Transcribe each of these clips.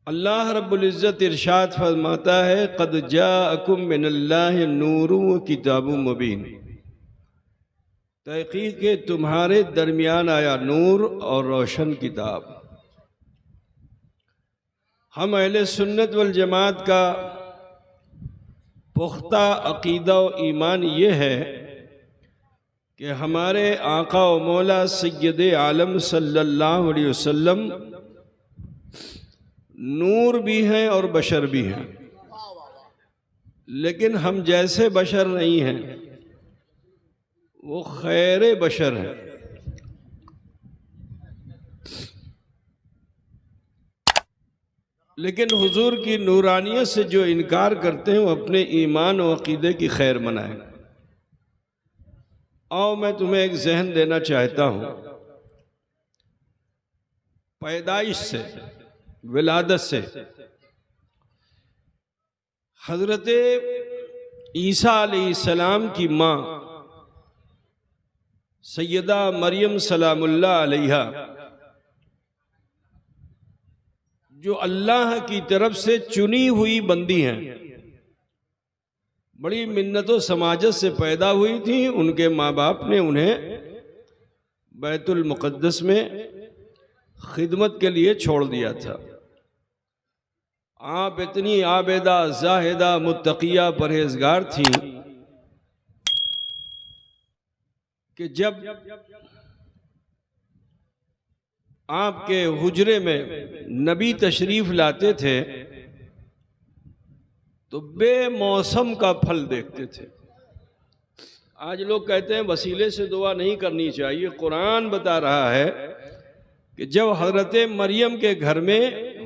اللہ رب العزت ارشاد فرماتا ہے قد جاءکم من اللہ نور و کتاب مبین، تحقیق کہ تمہارے درمیان آیا نور اور روشن کتاب۔ ہم اہل سنت والجماعت کا پختہ عقیدہ و ایمان یہ ہے کہ ہمارے آقا و مولا سید عالم صلی اللہ علیہ وسلم نور بھی ہیں اور بشر بھی ہیں، لیکن ہم جیسے بشر نہیں ہیں، وہ خیر بشر ہیں۔ لیکن حضور کی نورانیت سے جو انکار کرتے ہیں وہ اپنے ایمان و عقیدے کی خیر منائیں۔ آؤ میں تمہیں ایک ذہن دینا چاہتا ہوں۔ پیدائش سے، ولادت سے حضرت عیسیٰ علیہ السلام کی ماں سیدہ مریم سلام اللہ علیہا، جو اللہ کی طرف سے چنی ہوئی بندی ہیں، بڑی منت و سماجت سے پیدا ہوئی تھیں۔ ان کے ماں باپ نے انہیں بیت المقدس میں خدمت کے لیے چھوڑ دیا تھا۔ آپ اتنی عابدہ، زاہدہ، متقیہ، پرہیزگار تھیں کہ جب آپ کے حجرے میں نبی تشریف لاتے تھے تو بے موسم کا پھل دیکھتے تھے۔ آج لوگ کہتے ہیں وسیلے سے دعا نہیں کرنی چاہیے۔ قرآن بتا رہا ہے کہ جب حضرت مریم کے گھر میں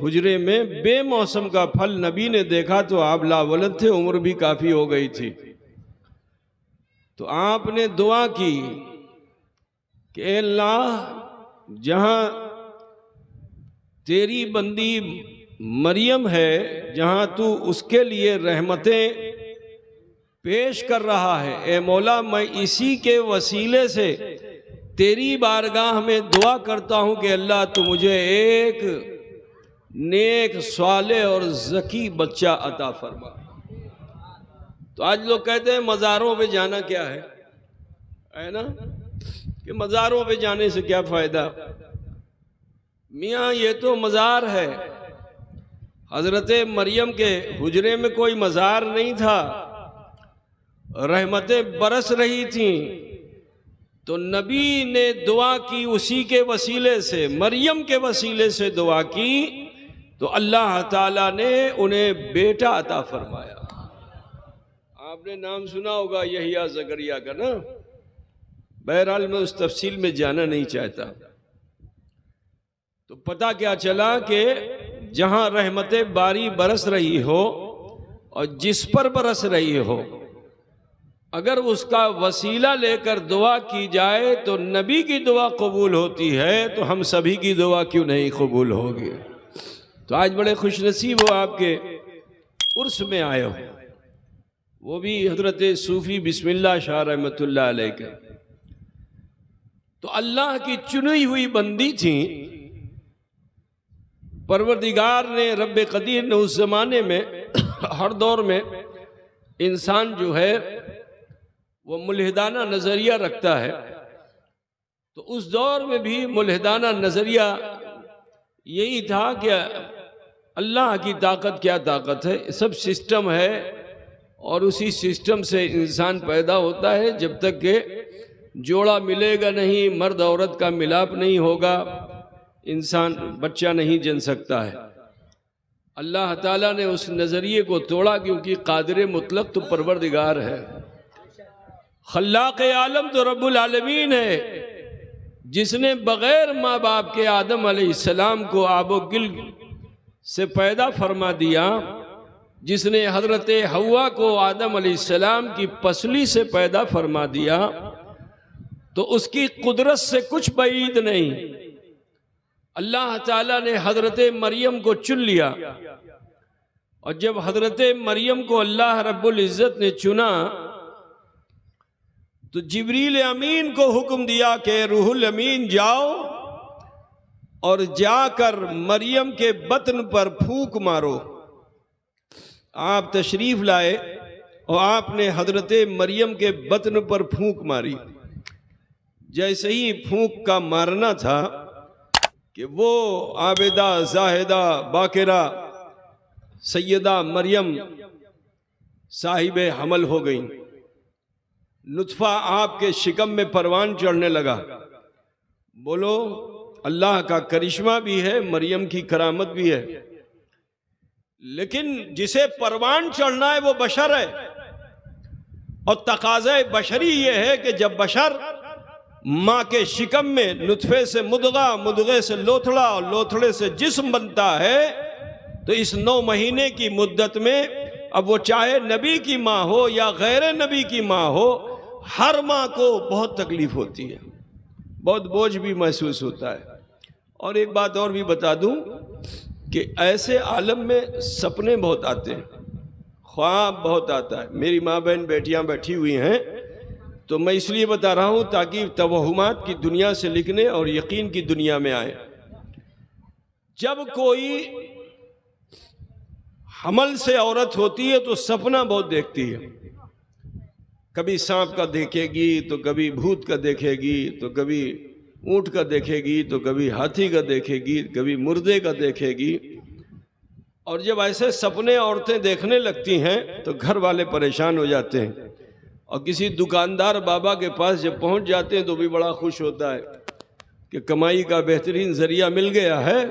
حجرے میں بے موسم کا پھل نبی نے دیکھا تو آپ لاولد تھے، عمر بھی کافی ہو گئی تھی، تو آپ نے دعا کی کہ اے اللہ، جہاں تیری بندی مریم ہے، جہاں تو اس کے لیے رحمتیں پیش کر رہا ہے، اے مولا میں اسی کے وسیلے سے تیری بارگاہ میں دعا کرتا ہوں کہ اللہ تو مجھے ایک نیک، صالح اور ذکی بچہ عطا فرما۔ تو آج لوگ کہتے ہیں مزاروں پہ جانا کیا ہے نا، کہ مزاروں پہ جانے سے کیا فائدہ؟ میاں یہ تو مزار ہے۔ حضرت مریم کے حجرے میں کوئی مزار نہیں تھا، رحمتیں برس رہی تھیں، تو نبی نے دعا کی اسی کے وسیلے سے، مریم کے وسیلے سے دعا کی، تو اللہ تعالیٰ نے انہیں بیٹا عطا فرمایا۔ آپ نے نام سنا ہوگا یحییٰ زکریا کا نا، بہرحال میں اس تفصیل میں جانا نہیں چاہتا۔ تو پتہ کیا چلا کہ جہاں رحمت باری برس رہی ہو اور جس پر برس رہی ہو، اگر اس کا وسیلہ لے کر دعا کی جائے تو نبی کی دعا قبول ہوتی ہے، تو ہم سبھی کی دعا کیوں نہیں قبول ہوگی؟ تو آج بڑے خوش نصیب ہو آپ کے عرس میں آئے ہو، وہ بھی حضرت صوفی بسم اللہ شاہ رحمۃ اللہ علیہ کے۔ تو اللہ کی چنی ہوئی بندی تھیں۔ پروردگار نے، رب قدیر نے اس زمانے میں، ہر دور میں انسان جو ہے وہ ملحدانہ نظریہ رکھتا ہے، تو اس دور میں بھی ملحدانہ نظریہ یہی تھا کہ اللہ کی طاقت کیا طاقت ہے، سب سسٹم ہے، اور اسی سسٹم سے انسان پیدا ہوتا ہے۔ جب تک کہ جوڑا ملے گا نہیں، مرد عورت کا ملاپ نہیں ہوگا، انسان بچہ نہیں جن سکتا ہے۔ اللہ تعالیٰ نے اس نظریے کو توڑا، کیونکہ قادر مطلق تو پروردگار ہے، خلاق عالم تو رب العالمین ہے، جس نے بغیر ماں باپ کے آدم علیہ السلام کو آب و گل سے پیدا فرما دیا، جس نے حضرت حوا کو آدم علیہ السلام کی پسلی سے پیدا فرما دیا، تو اس کی قدرت سے کچھ بعید نہیں۔ اللہ تعالیٰ نے حضرت مریم کو چن لیا، اور جب حضرت مریم کو اللہ رب العزت نے چنا تو جبریل امین کو حکم دیا کہ روح الامین جاؤ اور جا کر مریم کے بطن پر پھونک مارو۔ آپ تشریف لائے اور آپ نے حضرت مریم کے بطن پر پھونک ماری۔ جیسے ہی پھونک کا مارنا تھا کہ وہ عابدہ زاہدہ باقرہ سیدہ مریم صاحب حمل ہو گئیں۔ نطفہ آپ کے شکم میں پروان چڑھنے لگا۔ بولو، اللہ کا کرشمہ بھی ہے، مریم کی کرامت بھی ہے، لیکن جسے پروان چڑھنا ہے وہ بشر ہے، اور تقاضۂ بشری یہ ہے کہ جب بشر ماں کے شکم میں نطفے سے مدغہ، مدغے سے لوتھڑا اور لوتھڑے سے جسم بنتا ہے، تو اس 9 مہینے کی مدت میں اب وہ چاہے نبی کی ماں ہو یا غیر نبی کی ماں ہو، ہر ماں کو بہت تکلیف ہوتی ہے، بہت بوجھ بھی محسوس ہوتا ہے۔ اور ایک بات اور بھی بتا دوں کہ ایسے عالم میں سپنے بہت آتے ہیں، خواب بہت آتا ہے۔ میری ماں بہن بیٹیاں بیٹھی ہوئی ہیں، تو میں اس لیے بتا رہا ہوں تاکہ توہمات کی دنیا سے لکھنے اور یقین کی دنیا میں آئے۔ جب کوئی حمل سے عورت ہوتی ہے تو سپنا بہت دیکھتی ہے، کبھی سانپ کا دیکھے گی تو کبھی بھوت کا دیکھے گی، تو کبھی اونٹ کا دیکھے گی، تو کبھی ہاتھی کا دیکھے گی، کبھی مردے کا دیکھے گی۔ اور جب ایسے سپنے عورتیں دیکھنے لگتی ہیں تو گھر والے پریشان ہو جاتے ہیں، اور کسی دکاندار بابا کے پاس جب پہنچ جاتے ہیں تو بھی بڑا خوش ہوتا ہے کہ کمائی کا بہترین ذریعہ مل گیا ہے۔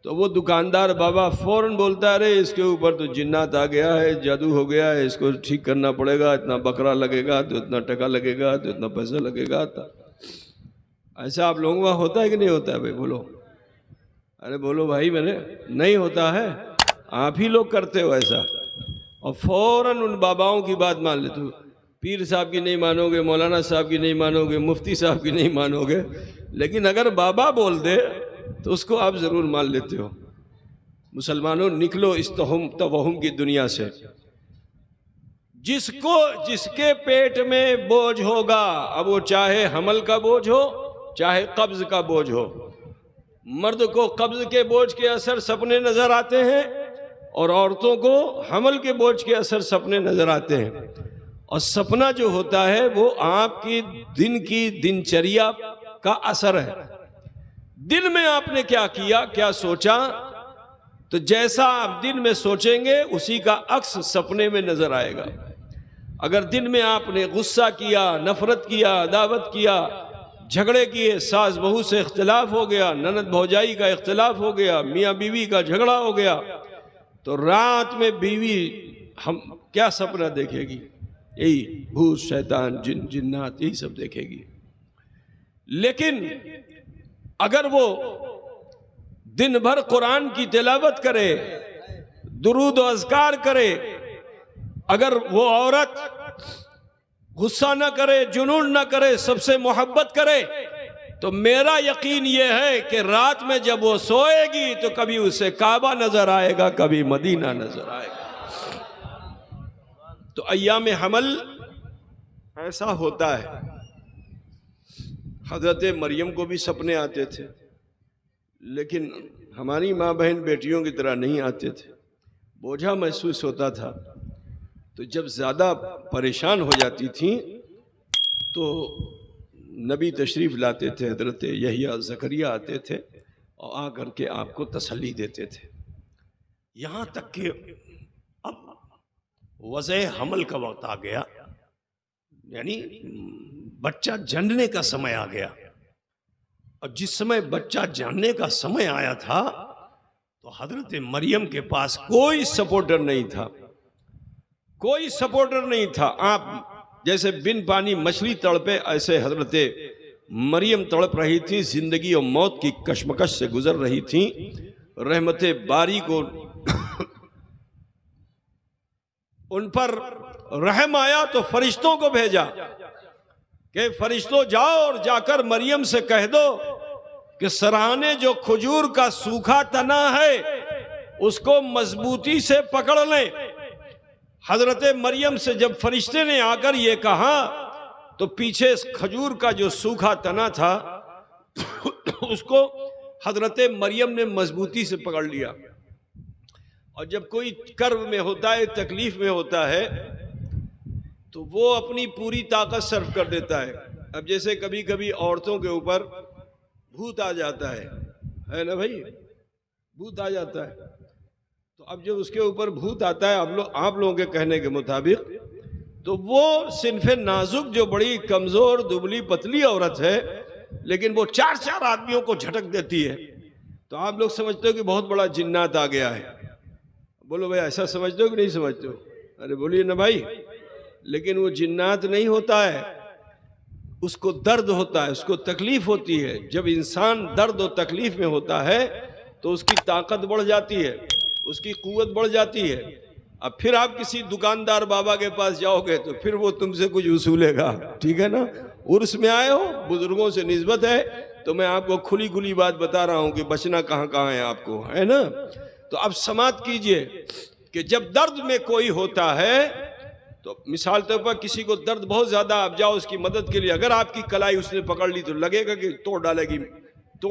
تو وہ دکاندار بابا فوراً بولتا ہے، ارے اس کے اوپر تو جنات آ گیا ہے، جادو ہو گیا ہے، اس کو ٹھیک کرنا پڑے گا، اتنا بکرا لگے گا، تو اتنا ٹکا لگے گا، تو اتنا پیسہ لگے گا۔ ایسا آپ لوگوں کا ہوتا ہے کہ نہیں ہوتا ہے بھائی؟ بولو، ارے بولو بھائی، میرے نہیں ہوتا ہے، آپ ہی لوگ کرتے ہو ایسا، اور فوراً ان باباؤں کی بات مان لیتے ہو۔ پیر صاحب کی نہیں مانو گے، مولانا صاحب کی نہیں مانو گے، مفتی صاحب کی نہیں مانو گے، لیکن اگر بابا بول دے تو اس کو آپ ضرور مان لیتے ہو۔ مسلمانوں، نکلو اس توہم کی دنیا سے۔ جس کے پیٹ میں بوجھ ہوگا، اب وہ چاہے حمل کا بوجھ ہو چاہے قبض کا بوجھ ہو، مرد کو قبض کے بوجھ کے اثر سپنے نظر آتے ہیں، اور عورتوں کو حمل کے بوجھ کے اثر سپنے نظر آتے ہیں۔ اور سپنا جو ہوتا ہے وہ آپ کی دن کی دنچریا کا اثر ہے۔ دن میں آپ نے کیا کیا، کیا سوچا، تو جیسا آپ دن میں سوچیں گے اسی کا عکس سپنے میں نظر آئے گا۔ اگر دن میں آپ نے غصہ کیا، نفرت کیا، عداوت کیا، جھگڑے کیے، ساس بہو سے اختلاف ہو گیا، نند بھوجائی کا اختلاف ہو گیا، میاں بیوی کا جھگڑا ہو گیا، تو رات میں بیوی ہم کیا سپنا دیکھے گی؟ یہی بھوت، شیطان، جن، جنات، یہی سب دیکھے گی۔ لیکن اگر وہ دن بھر قرآن کی تلاوت کرے، درود و اذکار کرے، اگر وہ عورت غصہ نہ کرے، جنون نہ کرے، سب سے محبت کرے، تو میرا یقین یہ ہے کہ رات میں جب وہ سوئے گی تو کبھی اسے کعبہ نظر آئے گا، کبھی مدینہ نظر آئے گا۔ تو ایام حمل ایسا ہوتا ہے۔ حضرت مریم کو بھی سپنے آتے تھے، لیکن ہماری ماں بہن بیٹیوں کی طرح نہیں آتے تھے، بوجھا محسوس ہوتا تھا۔ تو جب زیادہ پریشان ہو جاتی تھیں تو نبی تشریف لاتے تھے، حضرت یحییٰ زکریا آتے تھے اور آ کر کے آپ کو تسلی دیتے تھے۔ یہاں تک کہ اب وضع حمل کا وقت آ گیا، یعنی بچہ جننے کا سمے آ گیا، اور جس سمے بچہ جاننے کا سمے آیا تھا تو حضرت مریم کے پاس کوئی سپورٹر نہیں تھا، کوئی سپورٹر نہیں تھا۔ آپ جیسے بن پانی مچھلی تڑپے، ایسے حضرت مریم تڑپ رہی تھی، زندگی اور موت کی کشمکش سے گزر رہی تھی۔ رحمت باری کو ان پر رحم آیا تو فرشتوں کو بھیجا کہ فرشتوں جاؤ اور جا کر مریم سے کہہ دو کہ سراہنے جو کھجور کا سوکھا تنا ہے اس کو مضبوطی سے پکڑ لیں۔ حضرت مریم سے جب فرشتے نے آ کر یہ کہا تو پیچھے کھجور کا جو سوکھا تنا تھا اس کو حضرت مریم نے مضبوطی سے پکڑ لیا. اور جب کوئی کرب میں ہوتا ہے، تکلیف میں ہوتا ہے، تو وہ اپنی پوری طاقت صرف کر دیتا ہے. اب جیسے کبھی کبھی عورتوں کے اوپر بھوت آ جاتا ہے نا بھائی، بھوت آ جاتا ہے. تو اب جب اس کے اوپر بھوت آتا ہے آپ لوگوں کے کہنے کے مطابق، تو وہ صنف نازک جو بڑی کمزور دبلی پتلی عورت ہے، لیکن وہ 4 آدمیوں کو جھٹک دیتی ہے. تو آپ لوگ سمجھتے ہو کہ بہت بڑا جنات آ گیا ہے. بولو بھائی ایسا سمجھتے ہو کہ نہیں سمجھتے ہو؟ ارے بولیے نا بھائی. لیکن وہ جنات نہیں ہوتا ہے، اس کو درد ہوتا ہے، اس کو تکلیف ہوتی ہے. جب انسان درد و تکلیف میں ہوتا ہے تو اس کی طاقت بڑھ جاتی ہے، اس کی قوت بڑھ جاتی ہے. اب پھر آپ کسی دکاندار بابا کے پاس جاؤ گے تو پھر وہ تم سے کچھ وصولے گا، ٹھیک ہے نا. عرس میں آئے ہو، بزرگوں سے نسبت ہے، تو میں آپ کو کھلی بات بتا رہا ہوں کہ بچنا کہاں ہے آپ کو، ہے نا. تو اب سماعت کیجئے کہ جب درد میں کوئی ہوتا ہے تو مثال طور پر کسی کو درد بہت زیادہ، آپ جاؤ اس کی مدد کے لیے، اگر آپ کی کلائی اس نے پکڑ لی تو لگے گا کہ توڑ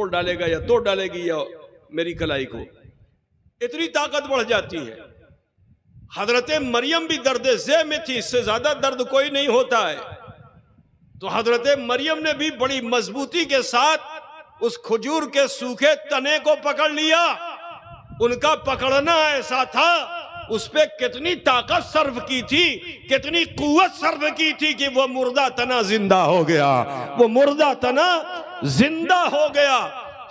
ڈالے گا یا توڑ ڈالے گی یا میری کلائی کو. اتنی طاقت بڑھ جاتی ہے. حضرت مریم بھی درد ذہ میں تھی، اس سے زیادہ درد کوئی نہیں ہوتا ہے. تو حضرت مریم نے بھی بڑی مضبوطی کے ساتھ اس کھجور کے سوکھے تنے کو پکڑ لیا. ان کا پکڑنا ایسا تھا، اس پہ کتنی طاقت صرف کی تھی، کتنی قوت صرف کی تھی کہ وہ مردہ تنا زندہ ہو گیا. وہ مردہ تنا زندہ ہو گیا،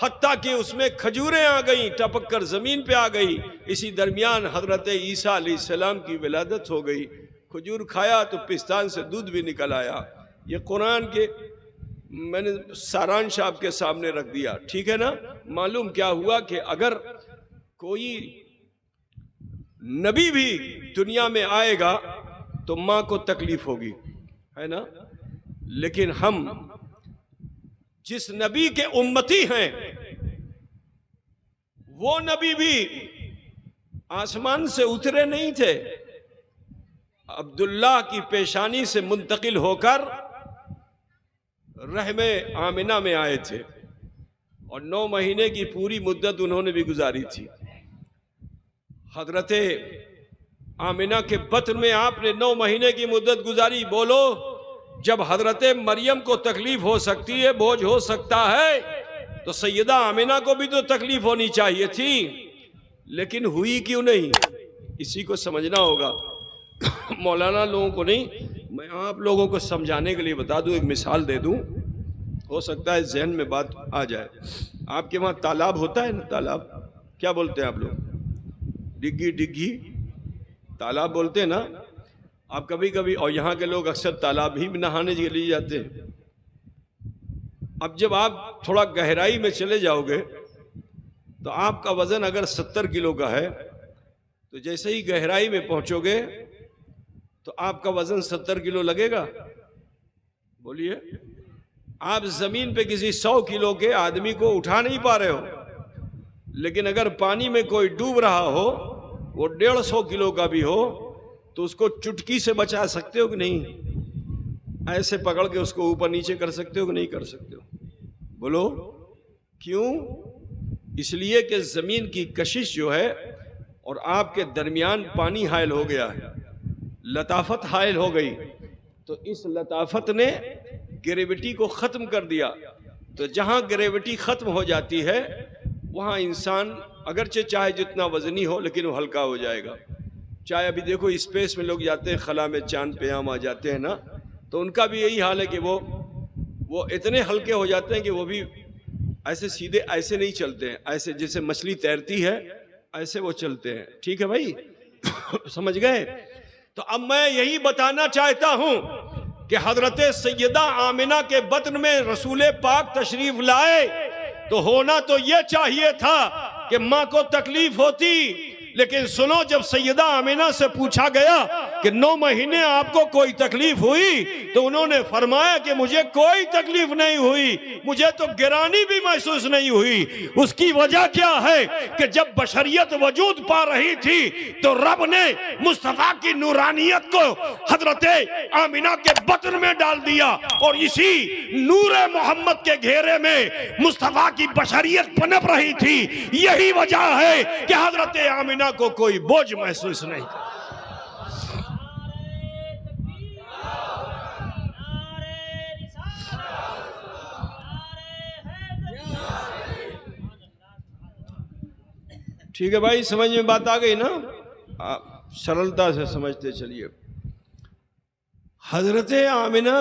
حتیٰ کہ اس میں کھجوریں آ گئیں، ٹپک کر زمین پہ آ گئی. اسی درمیان حضرت عیسیٰ علیہ السلام کی ولادت ہو گئی. کھجور کھایا تو پستان سے دودھ بھی نکل آیا. یہ قرآن کے میں نے سارانش آپ کے سامنے رکھ دیا، ٹھیک ہے نا. معلوم کیا ہوا کہ اگر کوئی نبی بھی دنیا میں آئے گا تو ماں کو تکلیف ہوگی، ہے نا. لیکن ہم جس نبی کے امتی ہیں وہ نبی بھی آسمان سے اترے نہیں تھے، عبداللہ کی پیشانی سے منتقل ہو کر رحم آمنہ میں آئے تھے، اور 9 مہینے کی پوری مدت انہوں نے بھی گزاری تھی. حضرت آمنہ کے بطن میں آپ نے 9 مہینے کی مدت گزاری. بولو، جب حضرت مریم کو تکلیف ہو سکتی ہے، بوجھ ہو سکتا ہے، تو سیدہ آمنہ کو بھی تو تکلیف ہونی چاہیے تھی، لیکن ہوئی کیوں نہیں؟ اسی کو سمجھنا ہوگا. مولانا لوگوں کو نہیں، میں آپ لوگوں کو سمجھانے کے لیے بتا دوں، ایک مثال دے دوں، ہو سکتا ہے ذہن میں بات آ جائے. آپ کے وہاں تالاب ہوتا ہے نا، تالاب کیا بولتے ہیں آپ لوگ؟ ڈگی تالاب بولتے ہیں نا. آپ کبھی کبھی، اور یہاں کے لوگ اکثر تالاب ہی نہانے کے لیے جاتے ہیں. اب جب آپ تھوڑا گہرائی میں چلے جاؤ گے تو آپ کا وزن اگر 70 کلو کا ہے تو جیسے ہی گہرائی میں پہنچو گے تو آپ کا وزن 70 کلو لگے گا. بولیے. آپ زمین پہ کسی 100 کلو کے آدمی کو اٹھا نہیں پا رہے ہو، لیکن اگر پانی میں کوئی ڈوب رہا ہو، وہ 150 کلو کا بھی ہو، تو اس کو چٹکی سے بچا سکتے ہو کہ نہیں؟ ایسے پکڑ کے اس کو اوپر نیچے کر سکتے ہو کہ نہیں کر سکتے ہو؟ بولو کیوں؟ اس لیے کہ زمین کی کشش جو ہے اور آپ کے درمیان پانی حائل ہو گیا ہے، لطافت حائل ہو گئی. تو اس لطافت نے گریویٹی کو ختم کر دیا. تو جہاں گریویٹی ختم ہو جاتی ہے وہاں انسان اگرچہ چاہے جتنا وزنی ہو لیکن وہ ہلکا ہو جائے گا. چاہے ابھی دیکھو اسپیس میں لوگ جاتے ہیں، خلا میں چاند پہ عام آ جاتے ہیں نا، تو ان کا بھی یہی حال ہے کہ وہ اتنے ہلکے ہو جاتے ہیں کہ وہ بھی ایسے سیدھے ایسے نہیں چلتے ہیں، ایسے جیسے مچھلی تیرتی ہے ایسے وہ چلتے ہیں. ٹھیک ہے بھائی، سمجھ گئے؟ تو اب میں یہی بتانا چاہتا ہوں کہ حضرت سیدہ آمنہ کے بطن میں رسول پاک تشریف لائے تو ہونا تو یہ چاہیے تھا کہ ماں کو تکلیف ہوتی. لیکن سنو، جب سیدہ آمنہ سے پوچھا گیا کہ 9 مہینے آپ کو کوئی تکلیف ہوئی؟ تو انہوں نے فرمایا کہ مجھے کوئی تکلیف نہیں ہوئی، مجھے تو گرانی بھی محسوس نہیں ہوئی۔ اس کی وجہ کیا ہے کہ جب بشریت وجود پا رہی تھی تو رب نے مصطفیٰ کی نورانیت کو حضرت آمنہ کے بطن میں ڈال دیا، اور اسی نور محمد کے گھیرے میں مصطفیٰ کی بشریت پنپ رہی تھی۔ یہی وجہ ہے کہ حضرت آمنہ کو کوئی بوجھ محسوس نہیں تھا۔ ٹھیک ہے بھائی، سمجھ میں بات آ گئی نا؟ آپ سرلتا سے سمجھتے چلیے۔ حضرت آمنہ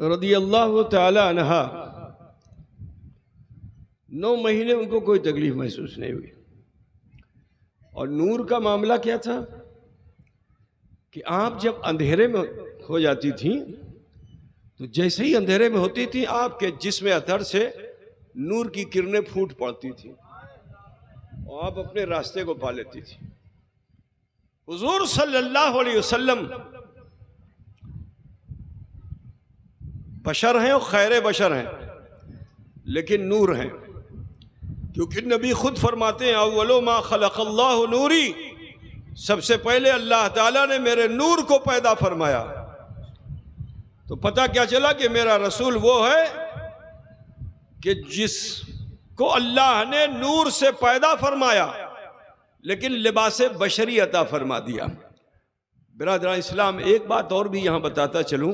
رضی اللہ تعالی عنہا 9 مہینے ان کو کوئی تکلیف محسوس نہیں ہوئی۔ اور نور کا معاملہ کیا تھا کہ آپ جب اندھیرے میں ہو جاتی تھیں تو جیسے ہی اندھیرے میں ہوتی تھی آپ کے جسم اطہر سے نور کی کرنیں پھوٹ پڑتی تھی اور آپ اپنے راستے کو پا لیتی تھی۔ حضور صلی اللہ علیہ وسلم بشر ہیں اور خیر بشر ہیں، لیکن نور ہیں، کیونکہ نبی خود فرماتے ہیں اولو ما خلق اللہ نوری، سب سے پہلے اللہ تعالیٰ نے میرے نور کو پیدا فرمایا۔ تو پتہ کیا چلا کہ میرا رسول وہ ہے کہ جس کو اللہ نے نور سے پیدا فرمایا لیکن لباس بشری عطا فرما دیا۔ برادران اسلام، ایک بات اور بھی یہاں بتاتا چلوں،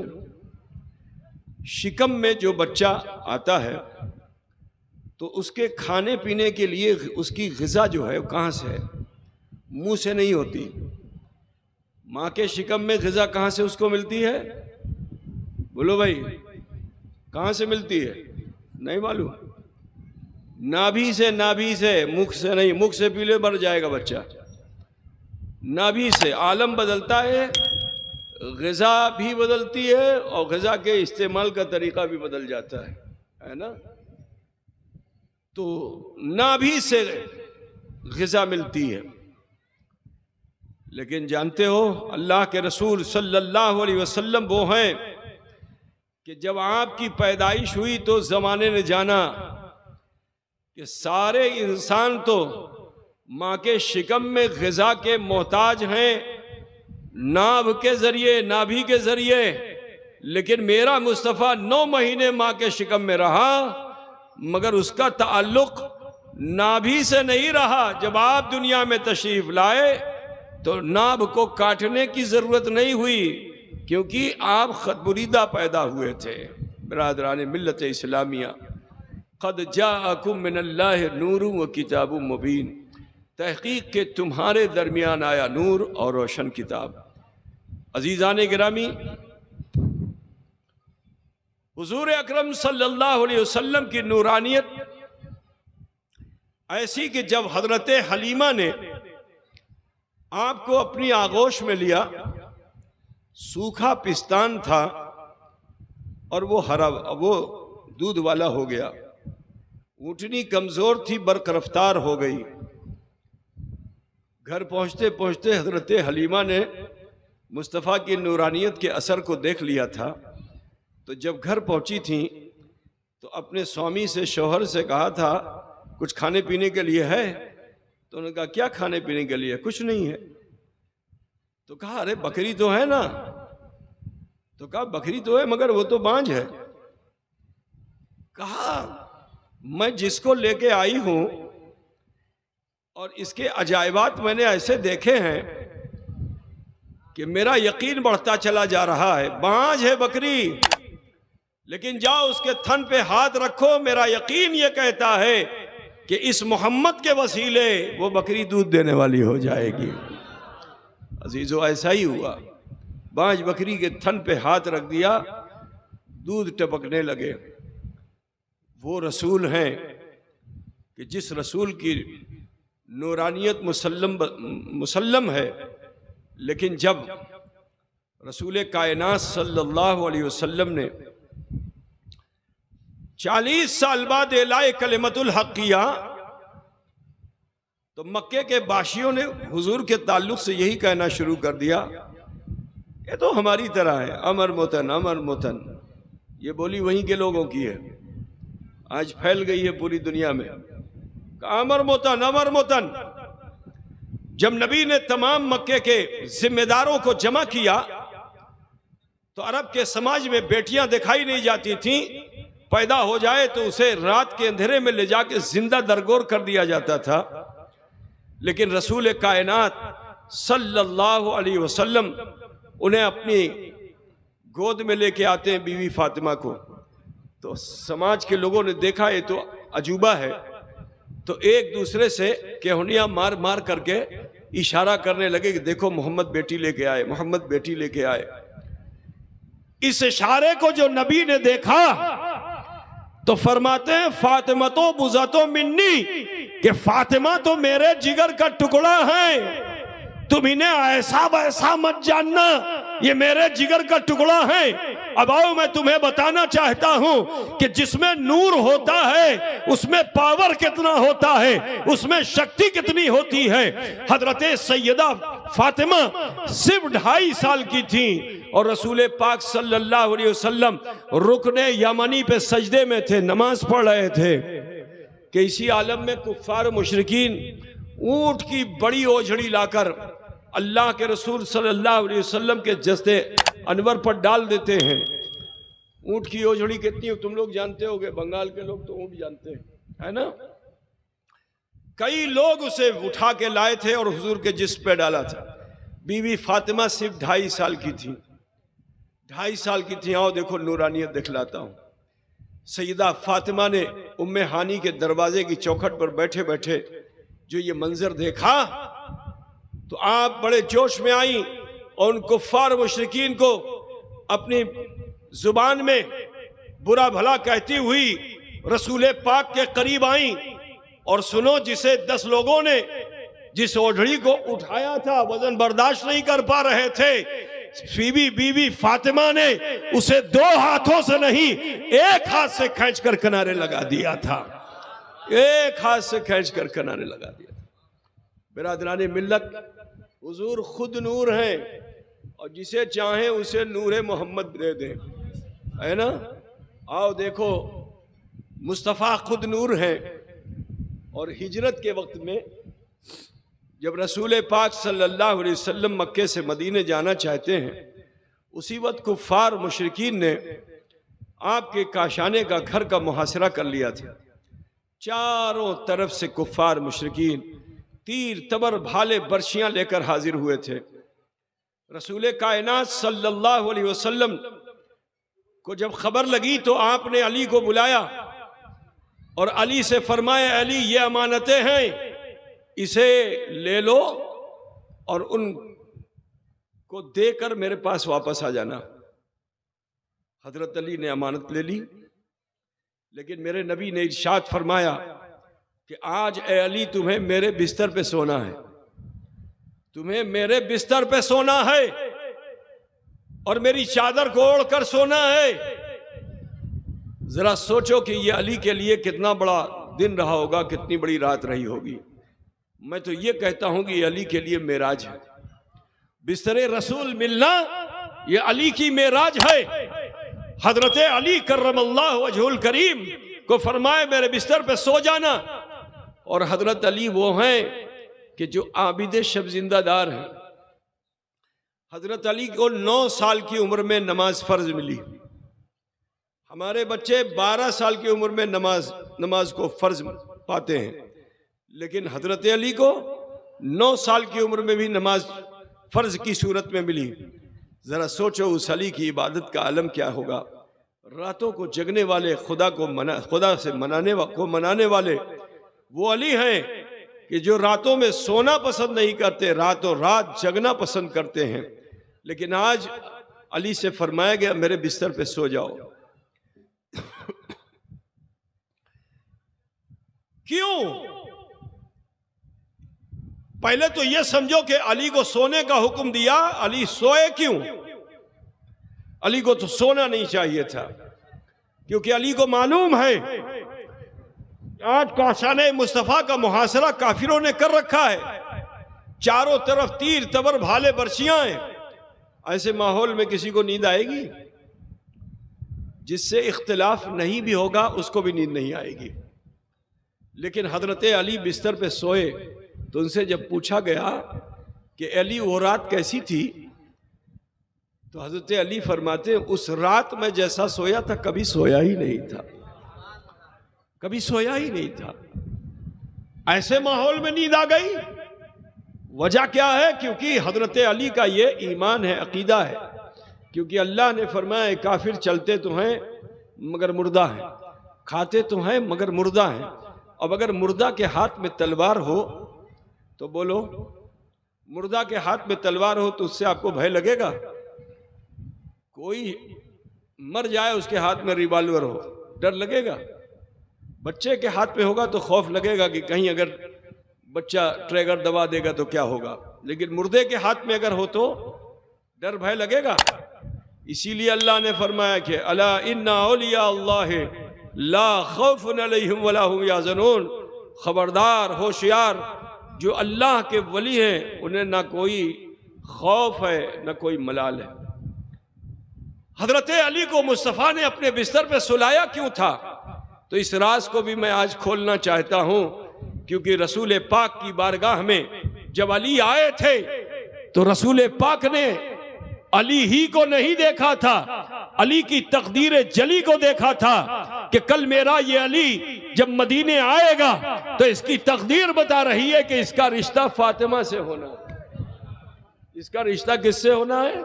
شکم میں جو بچہ آتا ہے تو اس کے کھانے پینے کے لیے اس کی غذا جو ہے کہاں سے ہے؟ منہ سے نہیں ہوتی۔ ماں کے شکم میں غذا کہاں سے اس کو ملتی ہے؟ بولو بھائی، کہاں سے ملتی ہے؟ نہیں معلوم؟ نابھی سے، نابھی سے، مکھ سے نہیں، مکھ سے پیلے مر جائے گا بچہ۔ نابھی سے عالم بدلتا ہے، غذا بھی بدلتی ہے اور غذا کے استعمال کا طریقہ بھی بدل جاتا ہے نا؟ تو نابھی سے غذا ملتی ہے، لیکن جانتے ہو اللہ کے رسول صلی اللہ علیہ وسلم وہ ہیں کہ جب آپ کی پیدائش ہوئی تو زمانے نے جانا کہ سارے انسان تو ماں کے شکم میں غذا کے محتاج ہیں، نابھ کے ذریعے، نابھی کے ذریعے، لیکن میرا مصطفیٰ 9 مہینے ماں کے شکم میں رہا، مگر اس کا تعلق نابھی سے نہیں رہا۔ جب آپ دنیا میں تشریف لائے تو نابھ کو کاٹنے کی ضرورت نہیں ہوئی، کیونکہ آپ خط بریدہ پیدا ہوئے تھے۔ برادران ملت اسلامیہ، قد جاءکم من اللہ نور و کتاب مبین، تحقیق کہ تمہارے درمیان آیا نور اور روشن کتاب۔ عزیزان گرامی، حضور اکرم صلی اللہ علیہ وسلم کی نورانیت ایسی کہ جب حضرت حلیمہ نے آپ کو اپنی آغوش میں لیا، سوکھا پستان تھا اور وہ دودھ والا ہو گیا، اونٹنی کمزور تھی، برق رفتار ہو گئی۔ گھر پہنچتے پہنچتے حضرت حلیمہ نے مصطفیٰ کی نورانیت کے اثر کو دیکھ لیا تھا، تو جب گھر پہنچی تھیں تو اپنے سوامی سے، شوہر سے کہا تھا کچھ کھانے پینے کے لیے ہے؟ تو انہوں نے کہا کیا کھانے پینے کے لیے؟ کچھ نہیں ہے۔ تو کہا ارے بکری تو ہے نا؟ تو کہا بکری تو ہے مگر وہ تو بانجھ ہے۔ کہا میں جس کو لے کے آئی ہوں اور اس کے عجائبات میں نے ایسے دیکھے ہیں کہ میرا یقین بڑھتا چلا جا رہا ہے، بانجھ ہے بکری، لیکن جاؤ اس کے تھن پہ ہاتھ رکھو، میرا یقین یہ کہتا ہے کہ اس محمد کے وسیلے وہ بکری دودھ دینے والی ہو جائے گی۔ عزیزو ایسا ہی ہوا، بانجھ بکری کے تھن پہ ہاتھ رکھ دیا، دودھ ٹپکنے لگے۔ وہ رسول ہیں کہ جس رسول کی نورانیت مسلم ہے، لیکن جب رسول کائنات صلی اللہ علیہ وسلم نے 40 سال بعد اعلاء کلمت الحق کیا تو مکے کے باشیوں نے حضور کے تعلق سے یہی کہنا شروع کر دیا، یہ تو ہماری طرح ہے، امر متن امر متن، یہ بولی وہیں کے لوگوں کی ہے، آج پھیل گئی ہے پوری دنیا میں، امر متن امر متن۔ جب نبی نے تمام مکے کے ذمہ داروں کو جمع کیا تو عرب کے سماج میں بیٹیاں دکھائی نہیں جاتی تھیں، پیدا ہو جائے تو اسے رات کے اندھیرے میں لے جا کے زندہ درگور کر دیا جاتا تھا، لیکن رسول کائنات صلی اللہ علیہ وسلم انہیں اپنی گود میں لے کے آتے ہیں بیوی فاطمہ کو، تو سماج کے لوگوں نے دیکھا یہ تو عجوبہ ہے، تو ایک دوسرے سے کہونیاں مار مار کر کے اشارہ کرنے لگے کہ دیکھو محمد بیٹی لے کے آئے، محمد بیٹی لے کے آئے۔ اس اشارے کو جو نبی نے دیکھا تو فرماتے ہیں فاطمہ تو بزاتو منی، کہ فاطمہ تو میرے جگر کا ٹکڑا ہے، تم انہیں ایسا ویسا مت جاننا، یہ میرے جگر کا ٹکڑا ہے۔ اب آؤ میں تمہیں بتانا چاہتا ہوں کہ جس میں نور ہوتا ہے اس میں پاور کتنا ہوتا ہے، اس میں شکتی کتنی ہوتی ہے۔ حضرت سیدہ فاطمہ صرف 2.5 سال کی تھیں اور رسول پاک صلی اللہ علیہ وسلم رکن یمنی پہ سجدے میں تھے، نماز پڑھ رہے تھے کہ اسی عالم میں کفار مشرکین اونٹ کی بڑی اوجھڑی لا کر اللہ کے رسول صلی اللہ علیہ وسلم کے جسد انور پر ڈال دیتے ہیں۔ اونٹ کی اوجھڑی کتنی ہے تم لوگ جانتے ہوگے، بنگال کے لوگ تو اونٹ جانتے ہیں، ہے نا؟ کئی لوگ اسے اٹھا کے لائے تھے اور حضور کے جسم پہ ڈالا تھا۔ بی بی فاطمہ صرف 2.5 سال کی تھی، 2.5 سال کی تھی۔ آؤ دیکھو نورانیت دکھلاتا ہوں۔ سیدہ فاطمہ نے ام ہانی کے دروازے کی چوکھٹ پر بیٹھے بیٹھے جو یہ منظر دیکھا تو آپ بڑے جوش میں آئیں اور ان کفار مشرکین کو اپنی زبان میں برا بھلا کہتی ہوئی رسول پاک کے قریب آئیں اور سنو، جسے 10 لوگوں نے جس اوڑھڑی کو اٹھایا تھا وزن برداشت نہیں کر پا رہے تھے، بی بی فاطمہ نے اسے 2 ہاتھوں سے نہیں 1 ہاتھ سے کھینچ کر کنارے لگا دیا تھا، 1 ہاتھ سے کھینچ کر کنارے لگا دیا تھا۔ برادران ملت، حضور خود نور ہیں اور جسے چاہیں اسے نور محمد دے دیں، ہے نا؟ آؤ دیکھو مصطفیٰ خود نور ہیں، اور ہجرت کے وقت میں جب رسول پاک صلی اللہ علیہ وسلم مکے سے مدینے جانا چاہتے ہیں، اسی وقت کفار مشرکین نے آپ کے کاشانے کا گھر کا محاصرہ کر لیا تھا۔ چاروں طرف سے کفار مشرکین تیر تبر بھالے برچیاں لے کر حاضر ہوئے تھے۔ رسول کائنات صلی اللہ علیہ وسلم کو جب خبر لگی تو آپ نے علی کو بلایا اور علی سے فرمایا، علی یہ امانتیں ہیں، اسے لے لو اور ان کو دے کر میرے پاس واپس آ جانا۔ حضرت علی نے امانت لے لی، لیکن میرے نبی نے ارشاد فرمایا کہ آج اے علی تمہیں میرے بستر پہ سونا ہے، تمہیں میرے بستر پہ سونا ہے اور میری چادر کو اوڑھ کر سونا ہے۔ ذرا سوچو کہ یہ علی کے لیے کتنا بڑا دن رہا ہوگا، کتنی بڑی رات رہی ہوگی۔ میں تو یہ کہتا ہوں کہ یہ علی کے لیے معراج ہے، بستر رسول ملنا یہ علی کی معراج ہے۔ حضرت علی کرم اللہ وجہ الکریم کو فرمائے میرے بستر پہ سو جانا، اور حضرت علی وہ ہیں کہ جو عابد شب زندہ دار ہیں۔ حضرت علی کو 9 سال کی عمر میں نماز فرض ملی، ہمارے بچے 12 سال کی عمر میں نماز کو فرض پاتے ہیں، لیکن حضرت علی کو 9 سال کی عمر میں بھی نماز فرض کی صورت میں ملی۔ ذرا سوچو اس علی کی عبادت کا عالم کیا ہوگا۔ راتوں کو جگنے والے، خدا سے منانے والے وہ علی ہیں کہ جو راتوں میں سونا پسند نہیں کرتے، راتوں رات جگنا پسند کرتے ہیں۔ لیکن آج علی سے فرمایا گیا میرے بستر پہ سو جاؤ۔ کیوں؟ پہلے تو یہ سمجھو کہ علی کو سونے کا حکم دیا، علی سوئے کیوں؟ علی کو تو سونا نہیں چاہیے تھا، کیونکہ علی کو معلوم ہے آج کاشانہ مصطفیٰ کا محاصرہ کافروں نے کر رکھا ہے، چاروں طرف تیر تبر بھالے برچیاں ہیں۔ ایسے ماحول میں کسی کو نیند آئے گی؟ جس سے اختلاف نہیں بھی ہوگا اس کو بھی نیند نہیں آئے گی۔ لیکن حضرت علی بستر پہ سوئے تو ان سے جب پوچھا گیا کہ علی وہ رات کیسی تھی، تو حضرت علی فرماتے ہیں اس رات میں جیسا سویا تھا کبھی سویا ہی نہیں تھا، کبھی سویا ہی نہیں تھا۔ ایسے ماحول میں نیند آ گئی۔ وجہ کیا ہے؟ کیونکہ حضرت علی کا یہ ایمان ہے، عقیدہ ہے۔ کیونکہ اللہ نے فرمایا کافر چلتے تو ہیں مگر مردہ ہیں، کھاتے تو ہیں مگر مردہ ہیں۔ اب اگر مردہ کے ہاتھ میں تلوار ہو تو بولو، مردہ کے ہاتھ میں تلوار ہو تو اس سے آپ کو بھے لگے گا؟ کوئی مر جائے اس کے ہاتھ میں ریوالور ہو، ڈر لگے گا؟ بچے کے ہاتھ میں ہوگا تو خوف لگے گا کہ کہیں اگر بچہ ٹریگر دبا دے گا تو کیا ہوگا، لیکن مردے کے ہاتھ میں اگر ہو تو ڈر بھے لگے گا۔ اسی لیے اللہ نے فرمایا کہ الا ان اولیاء اللہ لا خوف علیہم ولا هم یحزنون، خبردار، ہوشیار، جو اللہ کے ولی ہیں انہیں نہ کوئی خوف ہے نہ کوئی ملال ہے۔ حضرت علی کو مصطفیٰ نے اپنے بستر پہ سلایا کیوں تھا؟ تو اس راز کو بھی میں آج کھولنا چاہتا ہوں، کیونکہ رسول پاک کی بارگاہ میں جب علی آئے تھے تو رسول پاک نے علی ہی کو نہیں دیکھا تھا، علی کی تقدیر جلی کو دیکھا تھا کہ کل میرا یہ علی جب مدینے آئے گا تو اس کی تقدیر بتا رہی ہے کہ اس کا رشتہ فاطمہ سے ہونا ہے۔ اس کا رشتہ کس سے ہونا ہے؟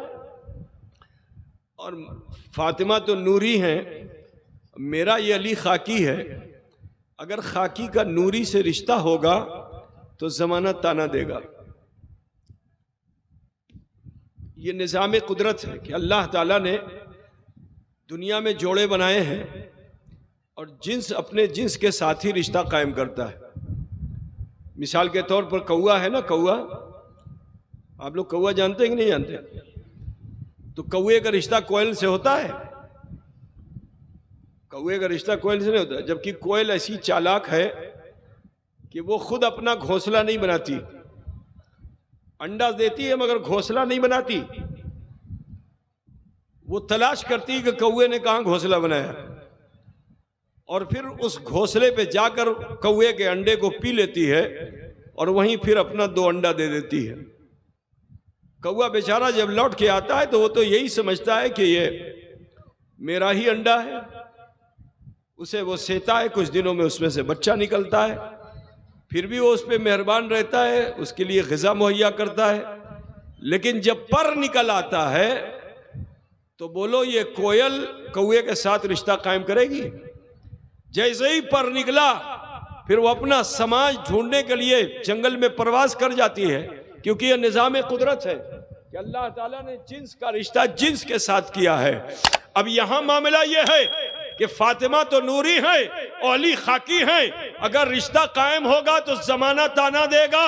اور فاطمہ تو نوری ہیں، میرا یہ علی خاکی ہے۔ اگر خاکی کا نوری سے رشتہ ہوگا تو زمانہ تانا دے گا۔ یہ نظام قدرت ہے کہ اللہ تعالیٰ نے دنیا میں جوڑے بنائے ہیں اور جنس اپنے جنس کے ساتھ ہی رشتہ قائم کرتا ہے۔ مثال کے طور پر کوا ہے نا، کوا، آپ لوگ کوا جانتے ہیں کہ نہیں جانتے؟ تو کوے کا رشتہ کوئل سے ہوتا ہے؟ کوے کا رشتہ کوئل سے نہیں ہوتا، جبکہ کوئل ایسی چالاک ہے کہ وہ خود اپنا گھونسلہ نہیں بناتی، انڈا دیتی ہے مگر گھونسلہ نہیں بناتی۔ وہ تلاش کرتی ہے کہ کوے نے کہاں گھونسلہ بنایا، اور پھر اس گھونسلے پہ جا کر کوے کے انڈے کو پی لیتی ہے اور وہیں پھر اپنا 2 انڈا دے دیتی ہے۔ کوا بیچارہ جب لوٹ کے آتا ہے تو وہ تو یہی سمجھتا ہے کہ یہ میرا ہی انڈا ہے، اسے وہ سیتا ہے، کچھ دنوں میں اس میں سے بچہ نکلتا ہے، پھر بھی وہ اس پہ مہربان رہتا ہے، اس کے لیے غذا مہیا کرتا ہے۔ لیکن جب پر نکل آتا ہے تو بولو یہ کوئل کوے کے ساتھ رشتہ قائم کرے گی؟ جیسے ہی پر نکلا پھر وہ اپنا سماج ڈھونڈنے کے لیے جنگل میں پرواز کر جاتی ہے، کیونکہ یہ نظام قدرت ہے کہ اللہ تعالیٰ نے جنس کا رشتہ جنس کے ساتھ کیا ہے۔ اب یہاں معاملہ یہ ہے کہ فاطمہ تو نوری ہیں اور علی خاکی ہیں، اگر رشتہ قائم ہوگا تو زمانہ تانا دے گا۔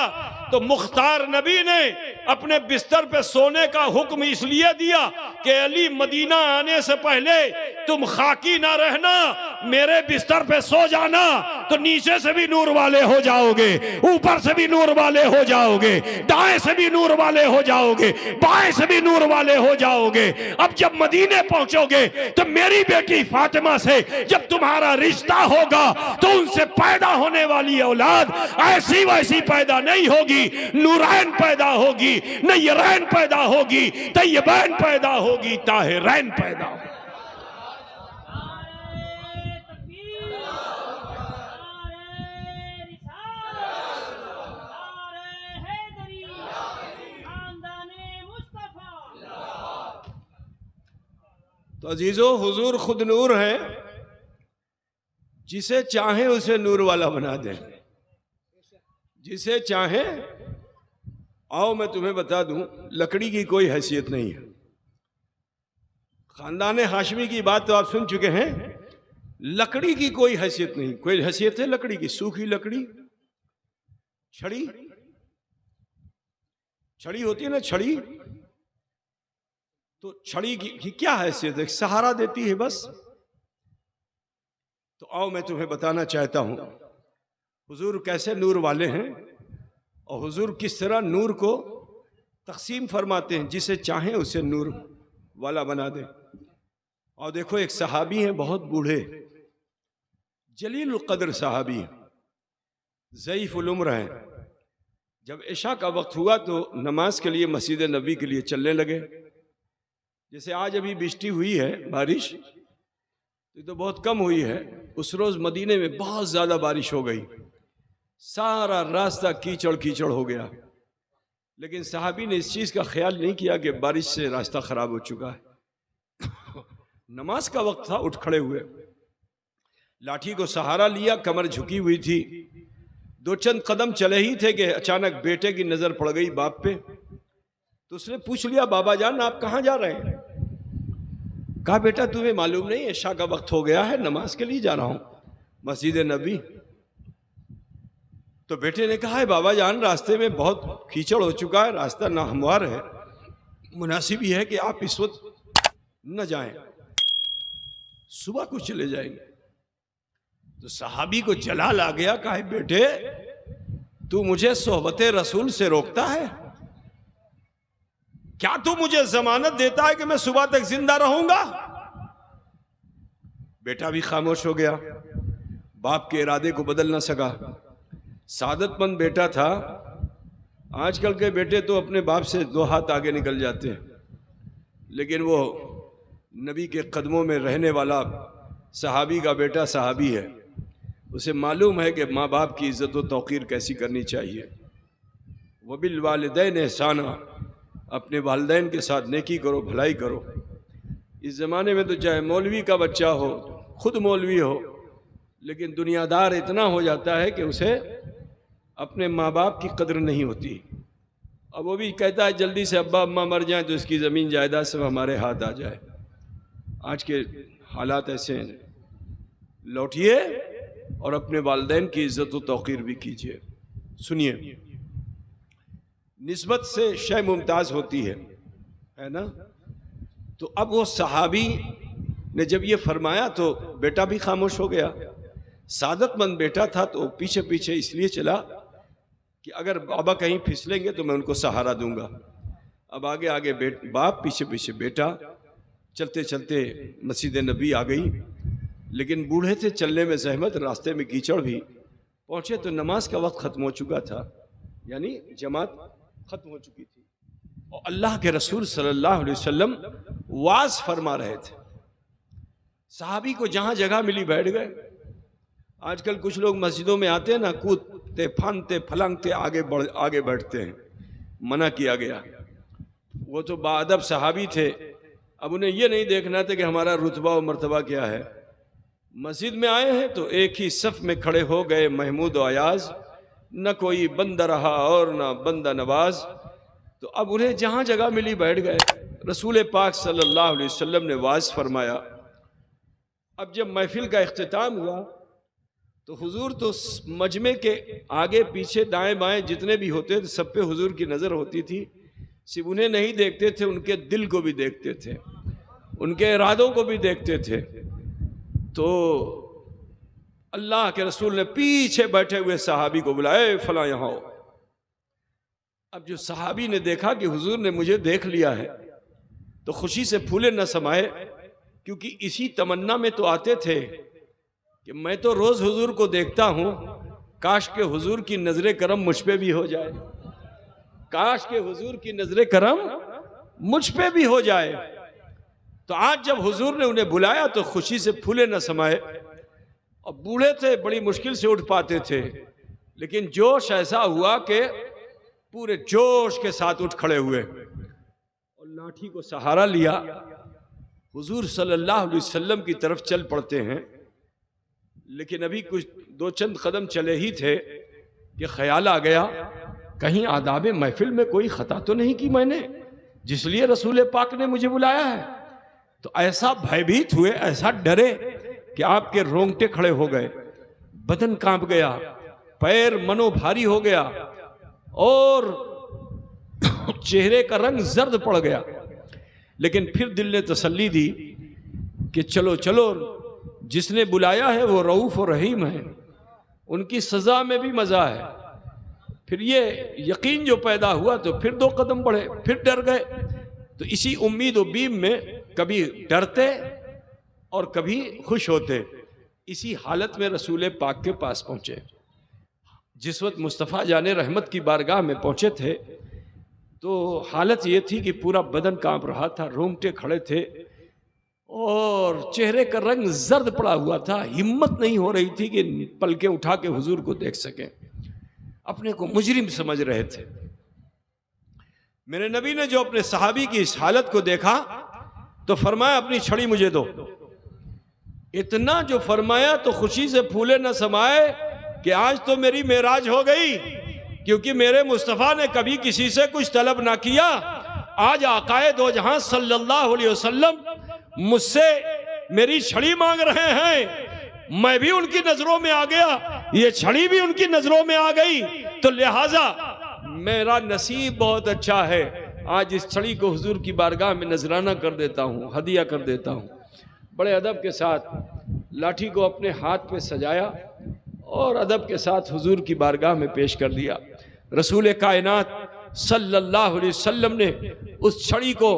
تو مختار نبی نے اپنے بستر پہ سونے کا حکم اس لیے دیا کہ علی مدینہ آنے سے پہلے تم خاکی نہ رہنا، میرے بستر پہ سو جانا تو نیچے سے بھی نور والے ہو جاؤ گے، اوپر سے بھی نور والے ہو جاؤ گے، دائیں سے بھی نور والے ہو جاؤ گے، بائیں سے بھی نور والے ہو جاؤ گے۔ اب جب مدینے پہنچو گے تو میری بیٹی فاطمہ سے جب تمہارا رشتہ ہوگا تو ان سے پیدا ہونے والی اولاد ایسی ویسی پیدا نہیں ہوگی، نورین پیدا ہوگی، نیرین پیدا ہوگی، طیبین پیدا ہوگی، طاہرین پیدا ہوگی۔ تو عزیزو، حضور خود نور ہیں، جسے چاہیں اسے نور والا بنا دیں، جسے چاہیں۔ آؤ میں تمہیں بتا دوں، لکڑی کی کوئی حیثیت نہیں ہے۔ خاندان ہاشمی کی بات تو آپ سن چکے ہیں، لکڑی کی کوئی حیثیت نہیں۔ کوئی حیثیت ہے لکڑی کی؟ سوکھی لکڑی، چھڑی، چھڑی ہوتی ہے نا، چھڑی، تو چھڑی کی کیا حیثیت ہے؟ سہارا دیتی ہے بس۔ تو آؤ میں تمہیں بتانا چاہتا ہوں حضور کیسے نور والے ہیں اور حضور کس طرح نور کو تقسیم فرماتے ہیں، جسے چاہیں اسے نور والا بنا دیں۔ اور دیکھو ایک صحابی ہیں بہت بوڑھے، جلیل القدر صحابی ہیں، ضعیف العمر ہیں۔ جب عشاء کا وقت ہوا تو نماز کے لیے مسجد نبوی کے لیے چلنے لگے۔ جیسے آج ابھی بجتی ہوئی ہے بارش، یہ تو بہت کم ہوئی ہے، اس روز مدینے میں بہت زیادہ بارش ہو گئی، سارا راستہ کیچڑ کیچڑ ہو گیا۔ لیکن صحابی نے اس چیز کا خیال نہیں کیا کہ بارش سے راستہ خراب ہو چکا ہے۔ نماز کا وقت تھا، اٹھ کھڑے ہوئے، لاٹھی کو سہارا لیا، کمر جھکی ہوئی تھی، دو چند قدم چلے ہی تھے کہ اچانک بیٹے کی نظر پڑ گئی باپ پہ، تو اس نے پوچھ لیا بابا جان آپ کہاں جا رہے ہیں؟ کہا بیٹا تمہیں معلوم نہیں عشاء کا وقت ہو گیا ہے، نماز کے لیے جا رہا ہوں مسجد نبوی۔ تو بیٹے نے کہا ہے بابا جان راستے میں بہت کیچڑ ہو چکا ہے، راستہ ناہموار ہے، مناسب یہ ہے کہ آپ اس وقت نہ جائیں، صبح کو چلے جائیں گے۔ تو صحابی کو جلال آ گیا، کہا ہے بیٹے تو مجھے صحبت رسول سے روکتا ہے؟ کیا تو مجھے ضمانت دیتا ہے کہ میں صبح تک زندہ رہوں گا؟ بیٹا بھی خاموش ہو گیا، باپ کے ارادے کو بدل نہ سکا، سعادت مند بیٹا تھا۔ آج کل کے بیٹے تو اپنے باپ سے دو ہاتھ آگے نکل جاتے ہیں، لیکن وہ نبی کے قدموں میں رہنے والا صحابی کا بیٹا صحابی ہے، اسے معلوم ہے کہ ماں باپ کی عزت و توقیر کیسی کرنی چاہیے۔ وَبِالْوَالِدَيْنِ احسانا، اپنے والدین کے ساتھ نیکی کرو، بھلائی کرو۔ اس زمانے میں تو چاہے مولوی کا بچہ ہو، خود مولوی ہو، لیکن دنیا دار اتنا ہو جاتا ہے کہ اسے اپنے ماں باپ کی قدر نہیں ہوتی، اب وہ بھی کہتا ہے جلدی سے ابا اماں مر جائیں تو اس کی زمین جائیداد سب ہمارے ہاتھ آ جائے۔ آج کے حالات ایسے ہیں، لوٹیے اور اپنے والدین کی عزت و توقیر بھی کیجیے۔ سنیے، نسبت سے شے ممتاز ہوتی ہے نا؟ تو اب وہ صحابی نے جب یہ فرمایا تو بیٹا بھی خاموش ہو گیا۔ سعادت مند بیٹا تھا تو پیچھے پیچھے اس لیے چلا کہ اگر بابا کہیں پھسلیں گے تو میں ان کو سہارا دوں گا۔ اب آگے آگے باپ، پیچھے پیچھے بیٹا، چلتے چلتے مسجد نبوی آ گئی، لیکن بوڑھے تھے، چلنے میں زحمت، راستے میں کیچڑ بھی، پہنچے تو نماز کا وقت ختم ہو چکا تھا، یعنی جماعت ختم ہو چکی تھی، اور اللہ کے رسول صلی اللہ علیہ وسلم واعظ فرما رہے تھے۔ صحابی کو جہاں جگہ ملی بیٹھ گئے۔ آج کل کچھ لوگ مسجدوں میں آتے ہیں نا، کودتے پھاندتے پھلانگتے آگے بیٹھتے ہیں، منع کیا گیا۔ وہ تو باادب صحابی تھے، اب انہیں یہ نہیں دیکھنا تھا کہ ہمارا رتبہ و مرتبہ کیا ہے۔ مسجد میں آئے ہیں تو ایک ہی صف میں کھڑے ہو گئے محمود و ایاز، نہ کوئی بندہ رہا اور نہ بندہ نواز، تو اب انہیں جہاں جگہ ملی بیٹھ گئے۔ رسول پاک صلی اللہ علیہ وسلم نے واعظ فرمایا۔ اب جب محفل کا اختتام ہوا تو حضور تو مجمع کے آگے پیچھے دائیں بائیں جتنے بھی ہوتے تھے سب پہ حضور کی نظر ہوتی تھی، صرف انہیں نہیں دیکھتے تھے، ان کے دل کو بھی دیکھتے تھے، ان کے ارادوں کو بھی دیکھتے تھے۔ تو اللہ کے رسول نے پیچھے بیٹھے ہوئے صحابی کو بلایا، فلاں یہاں ہو۔ اب جو صحابی نے دیکھا کہ حضور نے مجھے دیکھ لیا ہے تو خوشی سے پھولے نہ سمائے، کیونکہ اسی تمنا میں تو آتے تھے کہ میں تو روز حضور کو دیکھتا ہوں، کاش کہ حضور کی نظر کرم مجھ پہ بھی ہو جائے، کاش کہ حضور کی نظر کرم مجھ پہ بھی ہو جائے۔ تو آج جب حضور نے انہیں بلایا تو خوشی سے پھولے نہ سمائے، اور بوڑھے تھے، بڑی مشکل سے اٹھ پاتے تھے، لیکن جوش ایسا ہوا کہ پورے جوش کے ساتھ اٹھ کھڑے ہوئے اور لاٹھی کو سہارا لیا، حضور صلی اللہ علیہ وسلم کی طرف چل پڑتے ہیں۔ لیکن ابھی کچھ دو چند قدم چلے ہی تھے کہ خیال آ گیا کہیں آداب محفل میں کوئی خطا تو نہیں کی میں نے، جس لیے رسول پاک نے مجھے بلایا ہے۔ تو ایسا بھیبھیت ہوئے، ایسا ڈرے کہ آپ کے رونگٹے کھڑے ہو گئے، بدن کانپ گیا، پیر منو بھاری ہو گیا، اور چہرے کا رنگ زرد پڑ گیا۔ لیکن پھر دل نے تسلی دی کہ چلو چلو، جس نے بلایا ہے وہ رؤوف و رحیم ہے، ان کی سزا میں بھی مزہ ہے۔ پھر یہ یقین جو پیدا ہوا تو پھر 2 قدم بڑھے، پھر ڈر گئے۔ تو اسی امید و بیم میں کبھی ڈرتے اور کبھی خوش ہوتے، اسی حالت میں رسول پاک کے پاس پہنچے۔ جس وقت مصطفیٰ جان رحمت کی بارگاہ میں پہنچے تھے تو حالت یہ تھی کہ پورا بدن کانپ رہا تھا، رونگٹے کھڑے تھے اور چہرے کا رنگ زرد پڑا ہوا تھا۔ ہمت نہیں ہو رہی تھی کہ پلکیں اٹھا کے حضور کو دیکھ سکیں، اپنے کو مجرم سمجھ رہے تھے۔ میرے نبی نے جو اپنے صحابی کی اس حالت کو دیکھا تو فرمایا اپنی چھڑی مجھے دو۔ اتنا جو فرمایا تو خوشی سے پھولے نہ سمائے کہ آج تو میری معراج ہو گئی، کیونکہ میرے مصطفیٰ نے کبھی کسی سے کچھ طلب نہ کیا۔ آج آقائے دو جہاں صلی اللہ علیہ وسلم مجھ سے میری چھڑی مانگ رہے ہیں، میں بھی ان کی نظروں میں آ گیا، یہ چھڑی بھی ان کی نظروں میں آ گئی، تو لہٰذا میرا نصیب بہت اچھا ہے، آج اس چھڑی کو حضور کی بارگاہ میں نذرانہ کر دیتا ہوں، ہدیہ کر دیتا ہوں۔ بڑے ادب کے ساتھ لاٹھی کو اپنے ہاتھ پہ سجایا اور ادب کے ساتھ حضور کی بارگاہ میں پیش کر دیا۔ رسول کائنات صلی اللہ علیہ وسلم نے اس چھڑی کو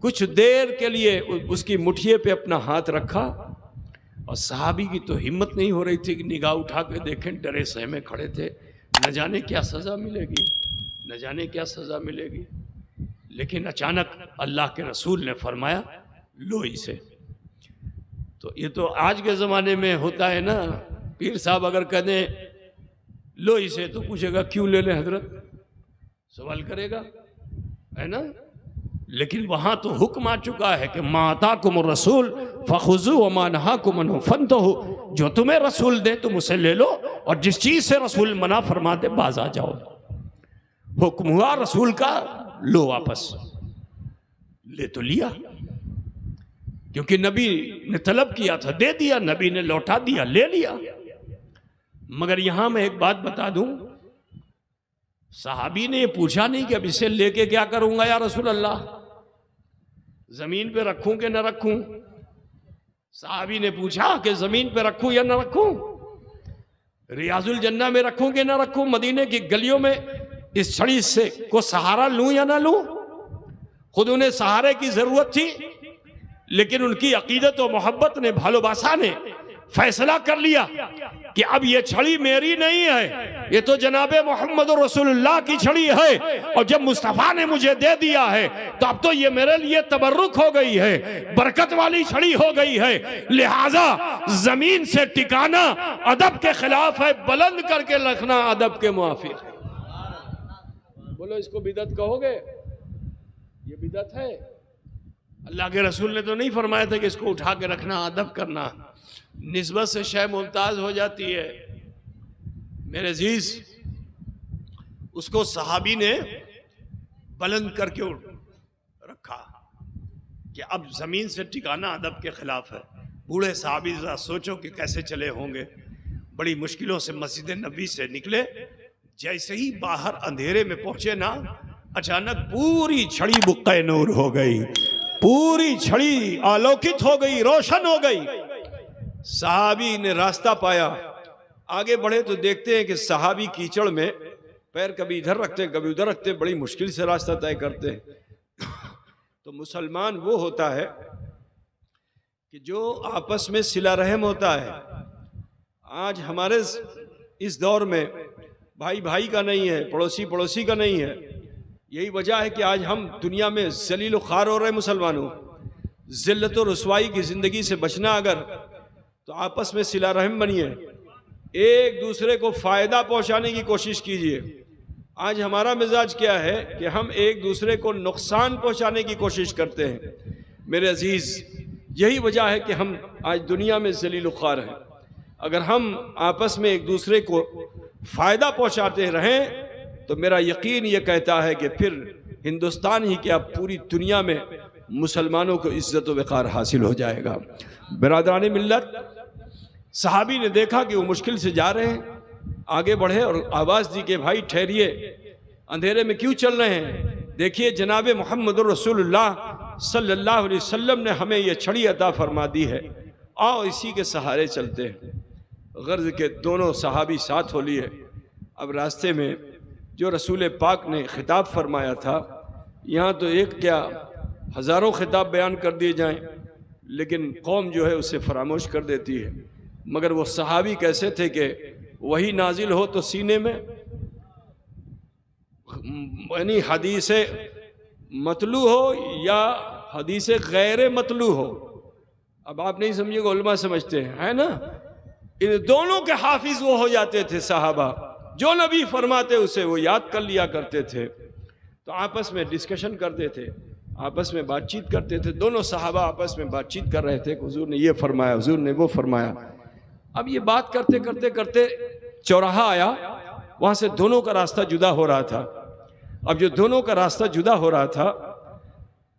کچھ دیر کے لیے اس کی مٹھیے پہ اپنا ہاتھ رکھا، اور صحابی کی تو ہمت نہیں ہو رہی تھی کہ نگاہ اٹھا کے دیکھیں، ڈرے سہمے کھڑے تھے، نہ جانے کیا سزا ملے گی، نہ جانے کیا سزا ملے گی۔ لیکن اچانک اللہ کے رسول نے فرمایا لو اسے۔ تو یہ تو آج کے زمانے میں ہوتا ہے نا، پیر صاحب اگر کہہ دیں لو اسے تو پوچھے گا کیوں لے لیں حضرت، سوال کرے گا، ہے نا؟ لیکن وہاں تو حکم آ چکا ہے کہ ما آتاکم الرسول فخذوہ وما نہاکم عنہ فانتہوا، جو تمہیں رسول دے تم اسے لے لو، اور جس چیز سے رسول منع فرما دے باز آ جاؤ۔ حکم ہوا رسول کا، لو واپس، لے تو لیا، کیونکہ نبی نے طلب کیا تھا، دے دیا، نبی نے لوٹا دیا، لے لیا۔ مگر یہاں میں ایک بات بتا دوں، صحابی نے یہ پوچھا نہیں کہ اب اسے لے کے کیا کروں گا یا رسول اللہ، زمین پہ رکھوں کہ نہ رکھوں؟ صحابی نے پوچھا کہ زمین پہ رکھوں یا نہ رکھوں، ریاض الجنہ میں رکھوں کہ نہ رکھوں، مدینے کی گلیوں میں اس چھڑی سے کو سہارا لوں یا نہ لوں؟ خود انہیں سہارے کی ضرورت تھی، لیکن ان کی عقیدت و محبت نے، بھالوباسا نے فیصلہ کر لیا کہ اب یہ چھڑی میری نہیں ہے، یہ تو جناب محمد رسول اللہ کی چھڑی ہے، اور جب مصطفیٰ نے مجھے دے دیا ہے تو اب تو یہ میرے لیے تبرک ہو گئی ہے، برکت والی چھڑی ہو گئی ہے، لہٰذا زمین سے ٹکانا ادب کے خلاف ہے، بلند کر کے رکھنا ادب کے موافق ہے۔ بولو اس کو بدعت کہو گے؟ یہ بدعت ہے؟ اللہ کے رسول نے تو نہیں فرمایا تھا کہ اس کو اٹھا کے رکھنا، ادب کرنا، نسبت سے شے ممتاز ہو جاتی ہے۔ میرے عزیز، اس کو صحابی نے بلند کر کے رکھا کہ اب زمین سے ٹکانا ادب کے خلاف ہے۔ بوڑھے صحابی ذرا سوچو کہ کیسے چلے ہوں گے، بڑی مشکلوں سے مسجد نبوی سے نکلے، جیسے ہی باہر اندھیرے میں پہنچے نا، اچانک پوری چھڑی بقع نور ہو گئی، پوری چھڑی آلوکت ہو گئی، روشن ہو گئی۔ صحابی نے راستہ پایا، آگے بڑھے تو دیکھتے ہیں کہ صحابی کیچڑ میں پیر کبھی ادھر رکھتے ہیں کبھی ادھر رکھتے ہیں، بڑی مشکل سے راستہ طے کرتے ہیں۔ تو مسلمان وہ ہوتا ہے کہ جو آپس میں صلہ رحم ہوتا ہے۔ آج ہمارے اس دور میں بھائی بھائی کا نہیں ہے، پڑوسی پڑوسی کا نہیں ہے۔ یہی وجہ ہے کہ آج ہم دنیا میں ذلیل و خوار ہو رہے مسلمانوں۔ ذلت و رسوائی کی زندگی سے بچنا اگر تو آپس میں صلہ رحم بنیے، ایک دوسرے کو فائدہ پہنچانے کی کوشش کیجیے۔ آج ہمارا مزاج کیا ہے کہ ہم ایک دوسرے کو نقصان پہنچانے کی کوشش کرتے ہیں۔ میرے عزیز، یہی وجہ ہے کہ ہم آج دنیا میں ذلیل و خوار ہیں۔ اگر ہم آپس میں ایک دوسرے کو فائدہ پہنچاتے رہیں تو میرا یقین یہ کہتا ہے کہ پھر ہندوستان ہی کیا پوری دنیا میں مسلمانوں کو عزت و وقار حاصل ہو جائے گا۔ برادران ملت، صحابی نے دیکھا کہ وہ مشکل سے جا رہے ہیں، آگے بڑھے اور آواز دی کہ بھائی ٹھہریے، اندھیرے میں کیوں چل رہے ہیں؟ دیکھیے جناب محمد رسول اللہ صلی اللہ علیہ وسلم نے ہمیں یہ چھڑی عطا فرما دی ہے، آؤ اسی کے سہارے چلتے ہیں۔ غرض کے دونوں صحابی ساتھ ہو لیے. اب راستے میں جو رسول پاک نے خطاب فرمایا تھا، یہاں تو ایک کیا ہزاروں خطاب بیان کر دیے جائیں، لیکن قوم جو ہے اسے فراموش کر دیتی ہے. مگر وہ صحابی کیسے تھے کہ وہی نازل ہو تو سینے میں یعنی حدیث مطلوع ہو یا حدیث غیر مطلوع ہو. اب آپ نہیں سمجھے گا، علماء سمجھتے ہیں، ہے نا. ان دونوں کے حافظ وہ ہو جاتے تھے صحابہ، جو نبی فرماتے اسے وہ یاد کر لیا کرتے تھے. تو آپس میں ڈسکشن کرتے تھے، آپس میں بات چیت کرتے تھے. دونوں صحابہ آپس میں بات چیت کر رہے تھے کہ حضور نے یہ فرمایا، حضور نے وہ فرمایا. اب یہ بات کرتے کرتے کرتے چوراہا آیا، وہاں سے دونوں کا راستہ جدا ہو رہا تھا. اب جو دونوں کا راستہ جدا ہو رہا تھا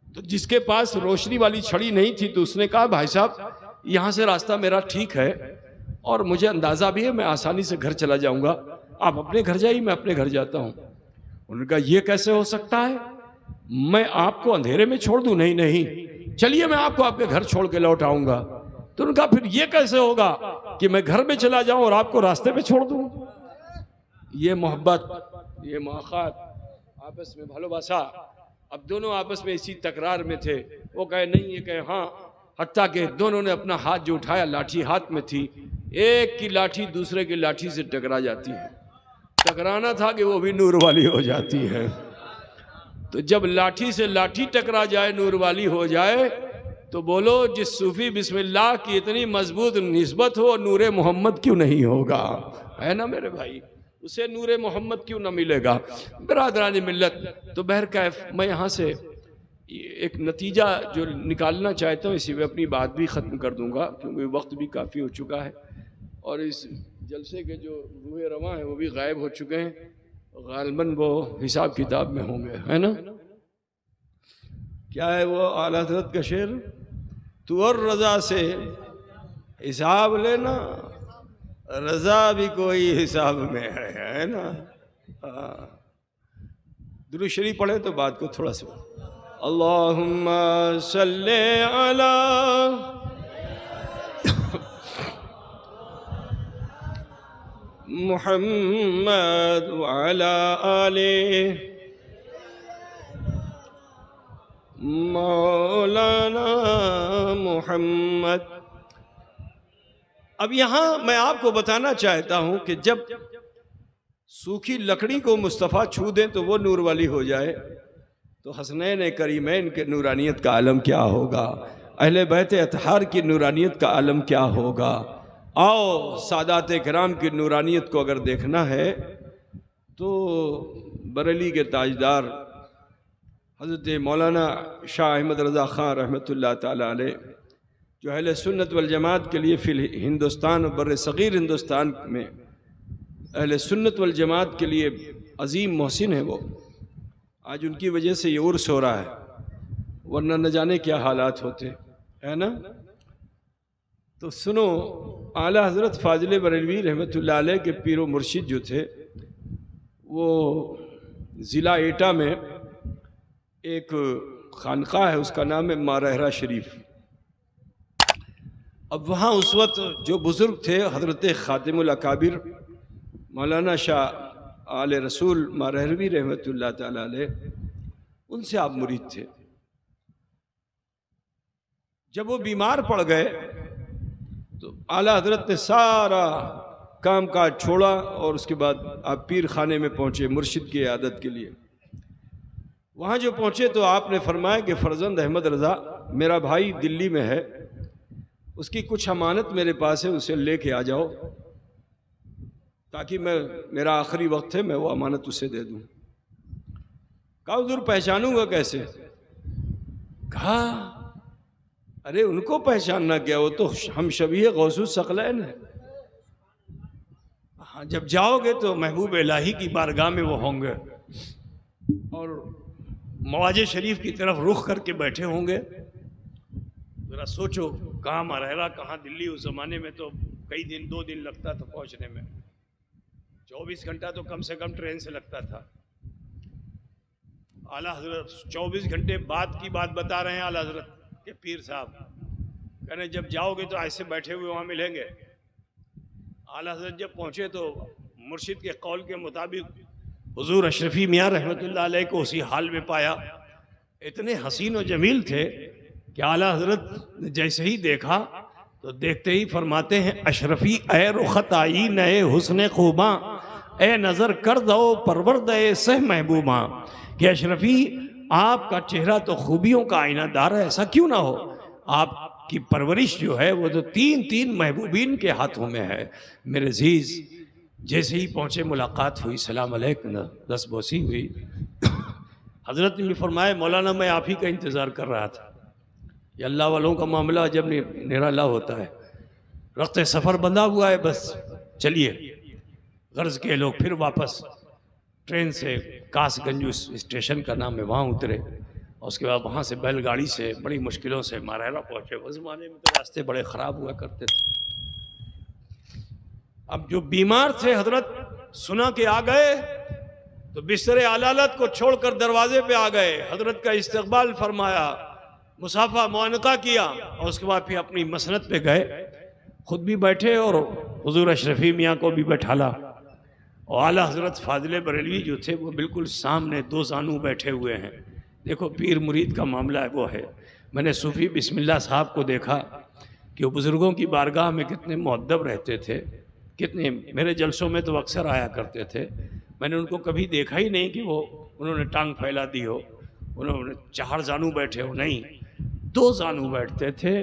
تو جس کے پاس روشنی والی چھڑی نہیں تھی تو اس نے کہا بھائی صاحب یہاں سے راستہ میرا ٹھیک ہے اور مجھے اندازہ بھی ہے میں آسانی سے گھر چلا جاؤں گا، آپ اپنے گھر جائیے میں اپنے گھر جاتا ہوں. انہوں نے کہا یہ کیسے ہو سکتا ہے، میں آپ کو اندھیرے میں چھوڑ دوں؟ نہیں نہیں، چلیے میں آپ کو آپ کے گھر چھوڑ کے لوٹ آؤں گا. تو انہوں نے کہا پھر یہ کیسے ہوگا کہ میں گھر میں چلا جاؤں اور آپ کو راستے پہ چھوڑ دوں؟ یہ محبت، یہ مواقعات، آپس میں بھلوباسا. اب دونوں آپس میں اسی تکرار میں تھے. وہ کہے نہیں، یہ کہے ہاں. حتیٰ کہ دونوں نے اپنا ہاتھ جو اٹھایا، لاٹھی ہاتھ میں تھی، ایک کی لاٹھی دوسرے کی لاٹھی سے ٹکرا جاتی ہے. ٹکرانا تھا کہ وہ بھی نور والی ہو جاتی ہے. تو جب لاٹھی سے لاٹھی ٹکرا جائے، نور والی ہو جائے، تو بولو جس صوفی بسم اللہ کی اتنی مضبوط نسبت ہو، نور محمد کیوں نہیں ہوگا؟ ہے نا میرے بھائی، اسے نور محمد کیوں نہ ملے گا؟ برادران ملت، تو بہرکیف میں یہاں سے ایک نتیجہ جو نکالنا چاہتا ہوں، اسی میں اپنی بات بھی ختم کر دوں گا کیونکہ وقت بھی کافی ہو چکا ہے اور اس جلسے کے جو روح رواں ہیں وہ بھی غائب ہو چکے ہیں. غالباً وہ حساب کتاب میں ہوں گے، ہے نا. کیا ہے وہ اعلیٰ حضرت کا شعر، تو اور رضا سے حساب لینا، رضا بھی کوئی حساب میں ہے نا. درود شریف پڑھیں تو بات کو تھوڑا سا. اللہم صلی علی محمد وعلی آل مولانا محمد. اب یہاں میں آپ کو بتانا چاہتا ہوں کہ جب سوکھی لکڑی کو مصطفیٰ چھو دیں تو وہ نور والی ہو جائے، تو حسنین کریمین کے نورانیت کا عالم کیا ہوگا، اہل بیت اطہار کی نورانیت کا عالم کیا ہوگا. آؤ سادات کرام کی نورانیت کو اگر دیکھنا ہے تو بریلی کے تاجدار حضرت مولانا شاہ احمد رضا خان رحمۃ اللہ تعالیٰ علیہ، جو اہل سنت والجماعت کے لیے فی ہندوستان و بر صغیر ہندوستان میں اہل سنت والجماعت کے لیے عظیم محسن ہے، وہ آج ان کی وجہ سے یہ عرس ہو رہا ہے، ورنہ نہ جانے کیا حالات ہوتے، ہے نا. تو سنو، اعلیٰ حضرت فاضل بریلوی رحمۃ اللہ علیہ کے پیر و مرشد جو تھے، وہ ضلع ایٹا میں ایک خانقاہ ہے، اس کا نام ہے مارہرہ شریف. اب وہاں اس وقت جو بزرگ تھے حضرت خاتم الاکابر مولانا شاہ آل رسول مارہروی رحمۃ اللہ تعالیٰ علیہ، ان سے آپ مرید تھے. جب وہ بیمار پڑ گئے تو اعلیٰ حضرت نے سارا کام کاج چھوڑا اور اس کے بعد آپ پیر خانے میں پہنچے مرشد کی عیادت کے لیے. وہاں جو پہنچے تو آپ نے فرمایا کہ فرزند احمد رضا میرا بھائی دلی میں ہے، اس کی کچھ امانت میرے پاس ہے، اسے لے کے آ جاؤ تاکہ میرا آخری وقت ہے، میں وہ امانت اسے دے دوں. کہا حضور پہچانوں گا کیسے؟ کہا ارے ان کو پہچاننا کیا، وہ تو ہم شبیہ غوث الثقلین ہے. ہاں جب جاؤ گے تو محبوب الہی کی بارگاہ میں وہ ہوں گے اور مواج شریف کی طرف رخ کر کے بیٹھے ہوں گے. ذرا سوچو کہاں مارہرہ کہاں دلی، اس زمانے میں تو کئی دن 2 دن لگتا تھا پہنچنے میں، 24 گھنٹہ تو کم سے کم ٹرین سے لگتا تھا. اعلیٰ حضرت 24 گھنٹے بعد کی بات بتا رہے ہیں اعلیٰ حضرت کہ پیر صاحب کہنے جب جاؤ گے تو ایسے بیٹھے ہوئے وہاں ملیں گے. اعلیٰ حضرت جب پہنچے تو مرشد کے قول کے مطابق حضور اشرفی میاں رحمۃ اللہ علیہ کو اسی حال میں پایا. اتنے حسین و جمیل تھے کہ اعلیٰ حضرت نے جیسے ہی دیکھا تو دیکھتے ہی فرماتے ہیں اشرفی اے رخت آئی نئے حسن خوباں، اے نظر کر دو پرورد اے سہ محبوباں. کہ اشرفی آپ کا چہرہ تو خوبیوں کا آئینہ دار ہے، ایسا کیوں نہ ہو؟ آپ کی پرورش جو ہے وہ تو تین محبوبین کے ہاتھوں میں ہے. میرے عزیز جیسے ہی پہنچے ملاقات ہوئی، سلام علیکم، دست بوسی ہوئی. حضرت نے بھی فرمایا مولانا میں آپ ہی کا انتظار کر رہا تھا. یہ اللہ والوں کا معاملہ جب نرالا ہوتا ہے. رخت سفر بندھا ہوا ہے، بس چلیے. غرض کے لوگ پھر واپس ٹرین سے کاس گنج اسٹیشن کا نام ہے وہاں اترے، اور اس کے بعد وہاں سے بیل گاڑی سے بڑی مشکلوں سے ماریرا پہنچے. اس زمانے میں تو راستے بڑے خراب ہوا کرتے تھے. اب جو بیمار تھے حضرت سنا کہ آ گئے تو بستر علالت کو چھوڑ کر دروازے پہ آ گئے. حضرت کا استقبال فرمایا، مصافحہ معانقہ کیا، اور اس کے بعد پھر اپنی مسند پہ گئے. خود بھی بیٹھے اور حضور اشرفی میاں کو بھی بیٹھالا. اور اعلیٰ حضرت فاضل بریلوی جو تھے وہ بالکل سامنے دو زانو بیٹھے ہوئے ہیں. دیکھو پیر مرید کا معاملہ ہے وہ ہے. میں نے صوفی بسم اللہ صاحب کو دیکھا کہ وہ بزرگوں کی بارگاہ میں کتنے مؤدب رہتے تھے، کتنے میرے جلسوں میں تو اکثر آیا کرتے تھے. میں نے ان کو کبھی دیکھا ہی نہیں کہ انہوں نے ٹانگ پھیلا دی ہو، انہوں نے 4 زانو بیٹھے ہو، نہیں، 2 زانو بیٹھتے تھے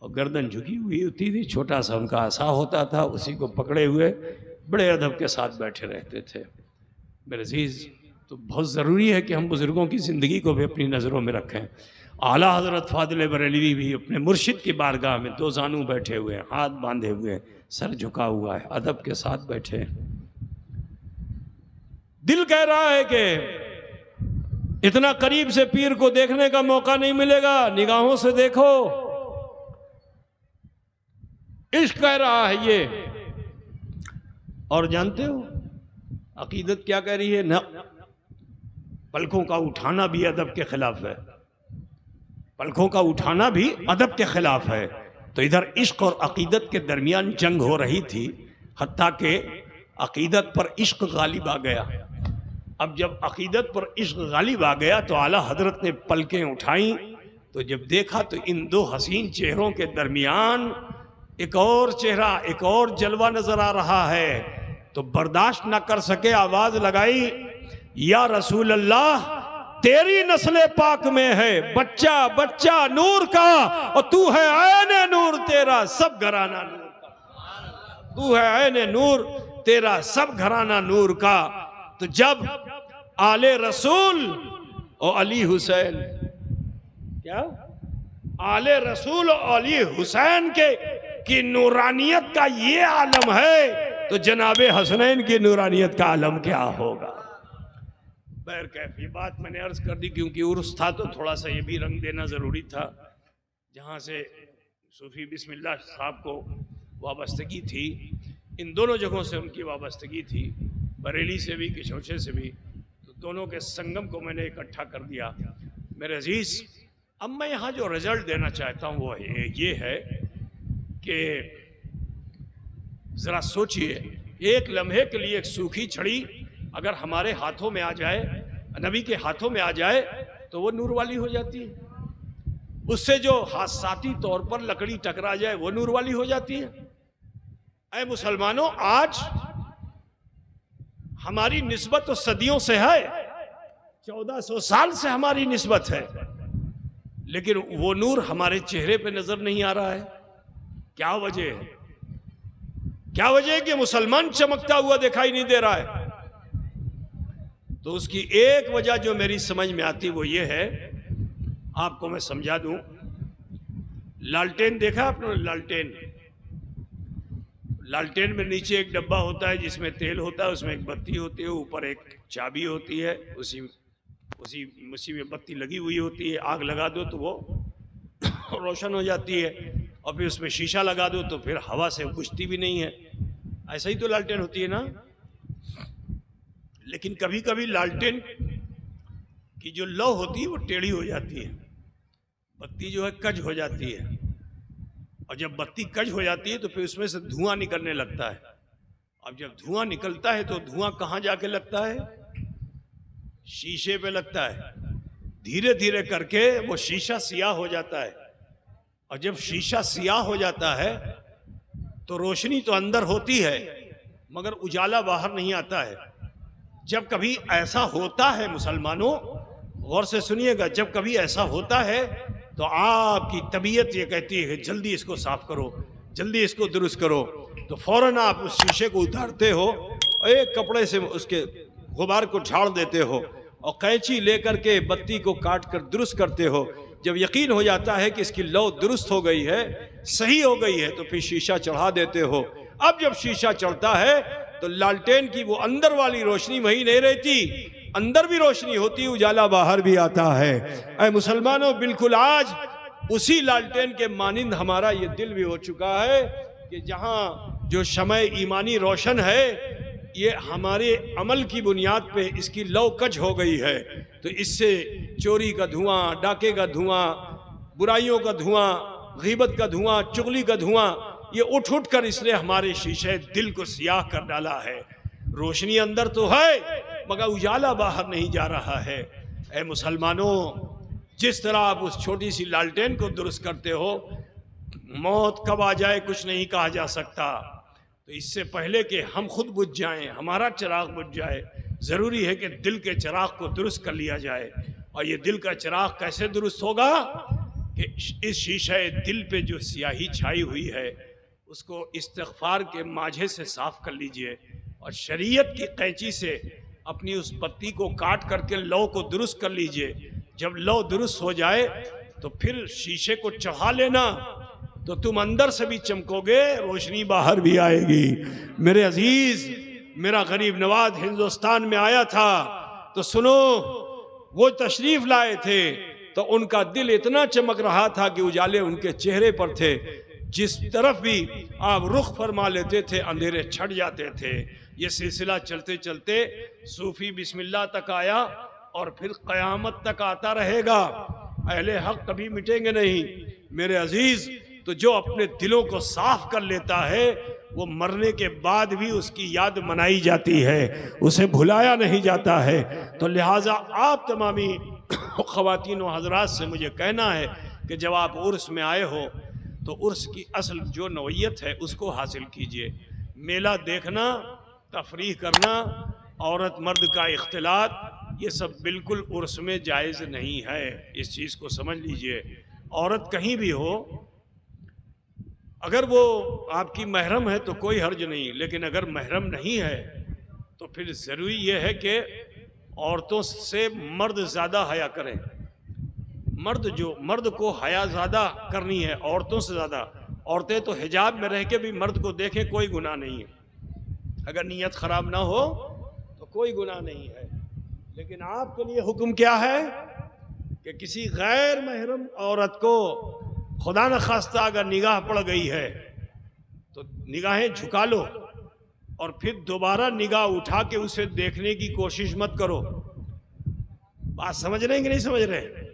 اور گردن جھکی ہوئی ہوتی تھی. چھوٹا سا ان کا عصا ہوتا تھا، اسی کو پکڑے ہوئے بڑے ادب کے ساتھ بیٹھے رہتے تھے. میرے عزیز تو بہت ضروری ہے کہ ہم بزرگوں کی زندگی کو بھی اپنی نظروں میں رکھیں. اعلیٰ حضرت فاضل بریلوی بھی اپنے مرشد کی بارگاہ میں 2 زانو بیٹھے ہوئے ہیں، ہاتھ باندھے ہوئے ہیں، سر جھکا ہوا ہے، ادب کے ساتھ بیٹھے. دل کہہ رہا ہے کہ اتنا قریب سے پیر کو دیکھنے کا موقع نہیں ملے گا، نگاہوں سے دیکھو. عشق کہہ رہا ہے یہ. اور جانتے ہو عقیدت کیا کہہ رہی ہے؟ نہ پلکوں کا اٹھانا بھی ادب کے خلاف ہے. پلکوں کا اٹھانا بھی ادب کے خلاف ہے. تو ادھر عشق اور عقیدت کے درمیان جنگ ہو رہی تھی، حتیٰ کہ عقیدت پر عشق غالب آ گیا. اب جب عقیدت پر عشق غالب آ گیا تو اعلیٰ حضرت نے پلکیں اٹھائیں. تو جب دیکھا تو ان 2 حسین چہروں کے درمیان ایک اور چہرہ، ایک اور جلوہ نظر آ رہا ہے. تو برداشت نہ کر سکے، آواز لگائی، یا رسول اللہ تیری نسل پاک میں ہے بچہ بچہ نور کا، اور تو ہے عین نور، تیرا سب گھرانہ نور کا. تو ہے عین نور، تیرا سب گھرانہ نور کا. تو جب آل رسول اور علی حسین، کیا آل رسول اور علی حسین کی نورانیت کا یہ عالم ہے تو جناب حسنین کی نورانیت کا عالم کیا ہوگا. بہر کیف یہ بات میں نے عرض کر دی کیونکہ عرس تھا تو تھوڑا سا یہ بھی رنگ دینا ضروری تھا. جہاں سے صوفی بسم اللہ صاحب کو وابستگی تھی، ان دونوں جگہوں سے ان کی وابستگی تھی، بریلی سے بھی کشوچے سے بھی. تو دونوں کے سنگم کو میں نے اکٹھا کر دیا. میرے عزیز اب میں یہاں جو رزلٹ دینا چاہتا ہوں وہ یہ ہے کہ ذرا سوچئے، ایک لمحے کے لیے ایک سوکھی چھڑی اگر ہمارے ہاتھوں میں آ جائے، نبی کے ہاتھوں میں آ جائے تو وہ نور والی ہو جاتی ہے. اس سے جو حادثاتی طور پر لکڑی ٹکرا جائے وہ نور والی ہو جاتی ہے. اے مسلمانوں، آج ہماری نسبت تو صدیوں سے ہے، 1400 سال سے ہماری نسبت ہے، لیکن وہ نور ہمارے چہرے پہ نظر نہیں آ رہا ہے. کیا وجہ ہے؟ کیا وجہ ہے کہ مسلمان چمکتا ہوا دکھائی نہیں دے رہا ہے؟ تو اس کی ایک وجہ جو میری سمجھ میں آتی وہ یہ ہے، آپ کو میں سمجھا دوں. لالٹین دیکھا آپ نے؟ لالٹین میں نیچے ایک ڈبہ ہوتا ہے جس میں تیل ہوتا ہے، اس میں ایک بتی ہوتی ہے، اوپر ایک چابی ہوتی ہے، اسی میں بتی لگی ہوئی ہوتی ہے. آگ لگا دو تو وہ روشن ہو جاتی ہے، اور پھر اس میں شیشہ لگا دو تو پھر ہوا سے بجھتی بھی نہیں ہے. ایسا ہی تو لالٹین ہوتی ہے نا. لیکن کبھی کبھی لالٹین کی جو لو ہوتی ہے وہ ٹیڑھی ہو جاتی ہے، بتی جو ہے کج ہو جاتی ہے. اور جب بتی کج ہو جاتی ہے تو پھر اس میں سے دھواں نکلنے لگتا ہے. اب جب دھواں نکلتا ہے تو دھواں کہاں جا کے لگتا ہے؟ شیشے پہ لگتا ہے. دھیرے دھیرے کر کے وہ شیشہ سیاہ ہو جاتا ہے. اور جب شیشہ سیاہ ہو جاتا ہے تو روشنی تو اندر ہوتی ہے مگر اجالا باہر نہیں آتا ہے. جب کبھی ایسا ہوتا ہے مسلمانوں، غور سے سنیے گا، جب کبھی ایسا ہوتا ہے تو آپ کی طبیعت یہ کہتی ہے کہ جلدی اس کو صاف کرو، جلدی اس کو درست کرو. تو فوراً آپ اس شیشے کو اتارتے ہو اور ایک کپڑے سے اس کے غبار کو جھاڑ دیتے ہو اور قینچی لے کر کے بتی کو کاٹ کر درست کرتے ہو. جب یقین ہو جاتا ہے کہ اس کی لو درست ہو گئی ہے، صحیح ہو گئی ہے، تو پھر شیشہ چڑھا دیتے ہو. اب جب شیشہ چڑھتا ہے تو لالٹین کی وہ اندر والی روشنی وہی نہیں رہتی، اندر بھی روشنی ہوتی، اجالا باہر بھی آتا ہے. اے مسلمانوں، بالکل آج اسی لالٹین کے مانند ہمارا یہ دل بھی ہو چکا ہے کہ جہاں جو شمع ایمانی روشن ہے، یہ ہمارے عمل کی بنیاد پہ اس کی لو کج ہو گئی ہے. تو اس سے چوری کا دھواں، ڈاکے کا دھواں، برائیوں کا دھواں، غیبت کا دھواں، چغلی کا دھواں، یہ اٹھ اٹھ کر اس نے ہمارے شیشے دل کو سیاہ کر ڈالا ہے. روشنی اندر تو ہے مگر اجالا باہر نہیں جا رہا ہے. اے مسلمانوں، جس طرح آپ اس چھوٹی سی لالٹین کو درست کرتے ہو، موت کب آ جائے کچھ نہیں کہا جا سکتا. تو اس سے پہلے کہ ہم خود بجھ جائیں، ہمارا چراغ بجھ جائے، ضروری ہے کہ دل کے چراغ کو درست کر لیا جائے. اور یہ دل کا چراغ کیسے درست ہوگا کہ اس شیشہ دل پہ جو سیاہی چھائی ہوئی ہے اس کو استغفار کے ماجھے سے صاف کر لیجئے اور شریعت کی قینچی سے اپنی اس بتی کو کاٹ کر کے لو کو درست کر لیجئے. جب لو درست ہو جائے تو پھر شیشے کو چڑھا لینا، تو تم اندر سے بھی چمکو گے، روشنی باہر بھی آئے گی. میرے عزیز، میرا غریب نواز ہندوستان میں آیا تھا تو سنو، وہ تشریف لائے تھے تو ان کا دل اتنا چمک رہا تھا کہ اجالے ان کے چہرے پر تھے. جس طرف بھی آپ رخ فرما لیتے تھے اندھیرے چھٹ جاتے تھے. یہ سلسلہ چلتے چلتے صوفی بسم اللہ تک آیا اور پھر قیامت تک آتا رہے گا. اہل حق کبھی مٹیں گے نہیں. میرے عزیز، تو جو اپنے دلوں کو صاف کر لیتا ہے وہ مرنے کے بعد بھی اس کی یاد منائی جاتی ہے، اسے بھلایا نہیں جاتا ہے. تو لہٰذا آپ تمامی خواتین و حضرات سے مجھے کہنا ہے کہ جب آپ عرس میں آئے ہو تو عرس کی اصل جو نوعیت ہے اس کو حاصل کیجئے. میلہ دیکھنا، تفریح کرنا، عورت مرد کا اختلاط، یہ سب بالکل عرس میں جائز نہیں ہے. اس چیز کو سمجھ لیجئے. عورت کہیں بھی ہو، اگر وہ آپ کی محرم ہے تو کوئی حرج نہیں، لیکن اگر محرم نہیں ہے تو پھر ضروری یہ ہے کہ عورتوں سے مرد زیادہ حیا کریں. مرد کو حیا زیادہ کرنی ہے عورتوں سے زیادہ. عورتیں تو حجاب میں رہ کے بھی مرد کو دیکھیں، کوئی گناہ نہیں ہے. اگر نیت خراب نہ ہو تو کوئی گناہ نہیں ہے. لیکن آپ کے لیے حکم کیا ہے کہ کسی غیر محرم عورت کو خدا نخواستہ اگر نگاہ پڑ گئی ہے تو نگاہیں جھکا لو اور پھر دوبارہ نگاہ اٹھا کے اسے دیکھنے کی کوشش مت کرو. بات سمجھ رہے ہیں کہ نہیں سمجھ رہے؟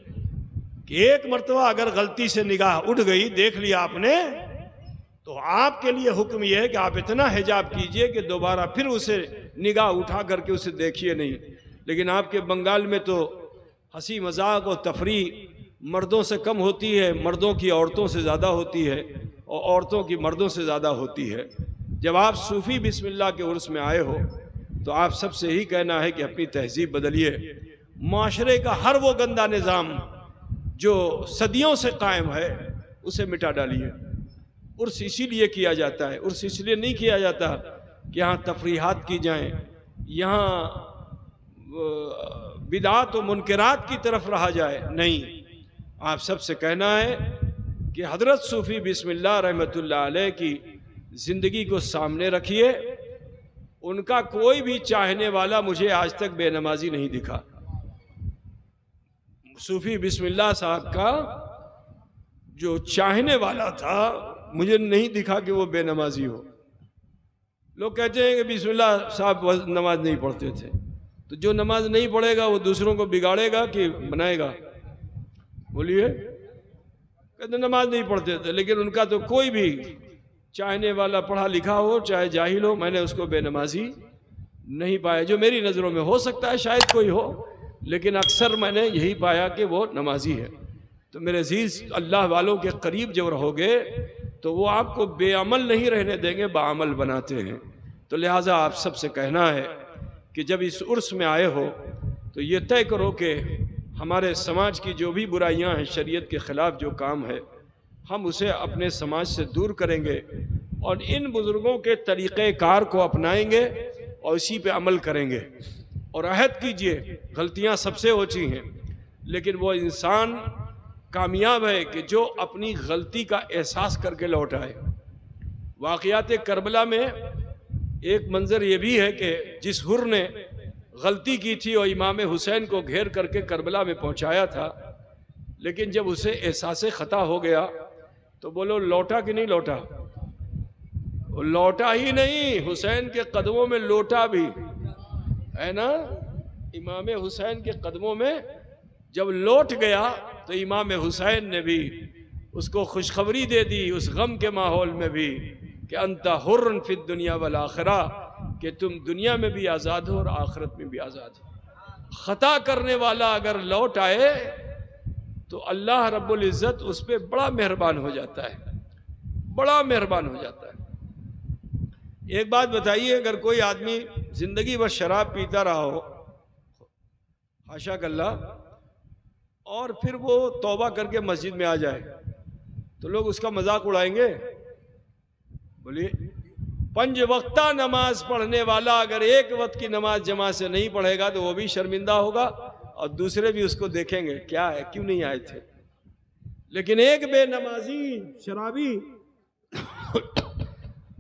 کہ ایک مرتبہ اگر غلطی سے نگاہ اٹھ گئی، دیکھ لیا آپ نے، تو آپ کے لیے حکم یہ ہے کہ آپ اتنا حجاب کیجئے کہ دوبارہ پھر اسے نگاہ اٹھا کر کے اسے دیکھیے نہیں. لیکن آپ کے بنگال میں تو ہنسی مذاق اور تفریح مردوں سے کم ہوتی ہے، مردوں کی عورتوں سے زیادہ ہوتی ہے اور عورتوں کی مردوں سے زیادہ ہوتی ہے. جب آپ صوفی بسم اللہ کے عرس میں آئے ہو تو آپ سب سے ہی کہنا ہے کہ اپنی تہذیب بدلیے. معاشرے کا ہر وہ گندا نظام جو صدیوں سے قائم ہے اسے مٹا ڈالیے. عرس اسی لیے کیا جاتا ہے. عرس اس لیے نہیں کیا جاتا کہ یہاں تفریحات کی جائیں، یہاں بدعات و منکرات کی طرف رہا جائے. نہیں، آپ سب سے کہنا ہے کہ حضرت صوفی بسم اللہ رحمۃ اللہ علیہ کی زندگی کو سامنے رکھیے. ان کا کوئی بھی چاہنے والا مجھے آج تک بے نمازی نہیں دکھا. صوفی بسم اللہ صاحب کا جو چاہنے والا تھا مجھے نہیں دکھا کہ وہ بے نمازی ہو. لوگ کہتے ہیں کہ بسم اللہ صاحب نماز نہیں پڑھتے تھے. تو جو نماز نہیں پڑھے گا وہ دوسروں کو بگاڑے گا کہ بنائے گا؟ بولیے. کہتے نماز نہیں پڑھتے تھے، لیکن ان کا تو کوئی بھی چاہنے والا پڑھا لکھا ہو چاہے جاہل ہو، میں نے اس کو بے نمازی نہیں پایا۔ جو میری نظروں میں ہو سکتا ہے شاید کوئی ہو، لیکن اکثر میں نے یہی پایا کہ وہ نمازی ہے۔ تو میرے عزیز، اللہ والوں کے قریب جب رہو گے تو وہ آپ کو بے عمل نہیں رہنے دیں گے، باعمل بناتے ہیں۔ تو لہٰذا آپ سب سے کہنا ہے کہ جب اس عرس میں آئے ہو تو یہ طے کرو کہ ہمارے سماج کی جو بھی برائیاں ہیں، شریعت کے خلاف جو کام ہے، ہم اسے اپنے سماج سے دور کریں گے اور ان بزرگوں کے طریقہ کار کو اپنائیں گے اور اسی پہ عمل کریں گے۔ اور عہد کیجئے، غلطیاں سب سے ہوتی ہیں، لیکن وہ انسان کامیاب ہے کہ جو اپنی غلطی کا احساس کر کے لوٹ آئے۔ واقعات کربلا میں ایک منظر یہ بھی ہے کہ جس حر نے غلطی کی تھی اور امام حسین کو گھیر کر کے کربلا میں پہنچایا تھا، لیکن جب اسے احساس خطا ہو گیا تو بولو لوٹا کہ نہیں لوٹا؟ وہ لوٹا ہی نہیں، حسین کے قدموں میں لوٹا بھی ہے نا۔ امام حسین کے قدموں میں جب لوٹ گیا تو امام حسین نے بھی اس کو خوشخبری دے دی اس غم کے ماحول میں بھی کہ انت حر فی الدنیا والآخرہ، کہ تم دنیا میں بھی آزاد ہو اور آخرت میں بھی آزاد ہو۔ خطا کرنے والا اگر لوٹ آئے تو اللہ رب العزت اس پہ بڑا مہربان ہو جاتا ہے، بڑا مہربان ہو جاتا ہے۔ ایک بات بتائیے، اگر کوئی آدمی زندگی بھر شراب پیتا رہا ہو، حاشا اللہ، اور پھر وہ توبہ کر کے مسجد میں آ جائے تو لوگ اس کا مذاق اڑائیں گے؟ بولیے، 5 وقتہ نماز پڑھنے والا اگر ایک وقت کی نماز جماعت سے نہیں پڑھے گا تو وہ بھی شرمندہ ہوگا اور دوسرے بھی اس کو دیکھیں گے کیا ہے، کیوں نہیں آئے تھے۔ لیکن ایک بے نمازی شرابی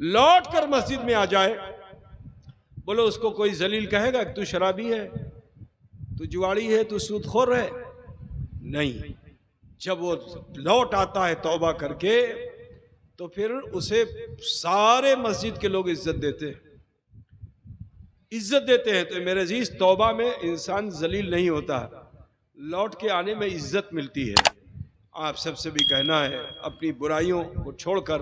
لوٹ کر مسجد میں آ جائے، بولو اس کو کوئی ذلیل کہے گا کہ تو شرابی ہے، تو جواڑی ہے، تو سود خور ہے؟ نہیں۔ جب وہ لوٹ آتا ہے توبہ کر کے تو پھر اسے سارے مسجد کے لوگ عزت دیتے ہیں۔ تو میرے عزیز، توبہ میں انسان ذلیل نہیں ہوتا، لوٹ کے آنے میں عزت ملتی ہے۔ آپ سب سے بھی کہنا ہے اپنی برائیوں کو چھوڑ کر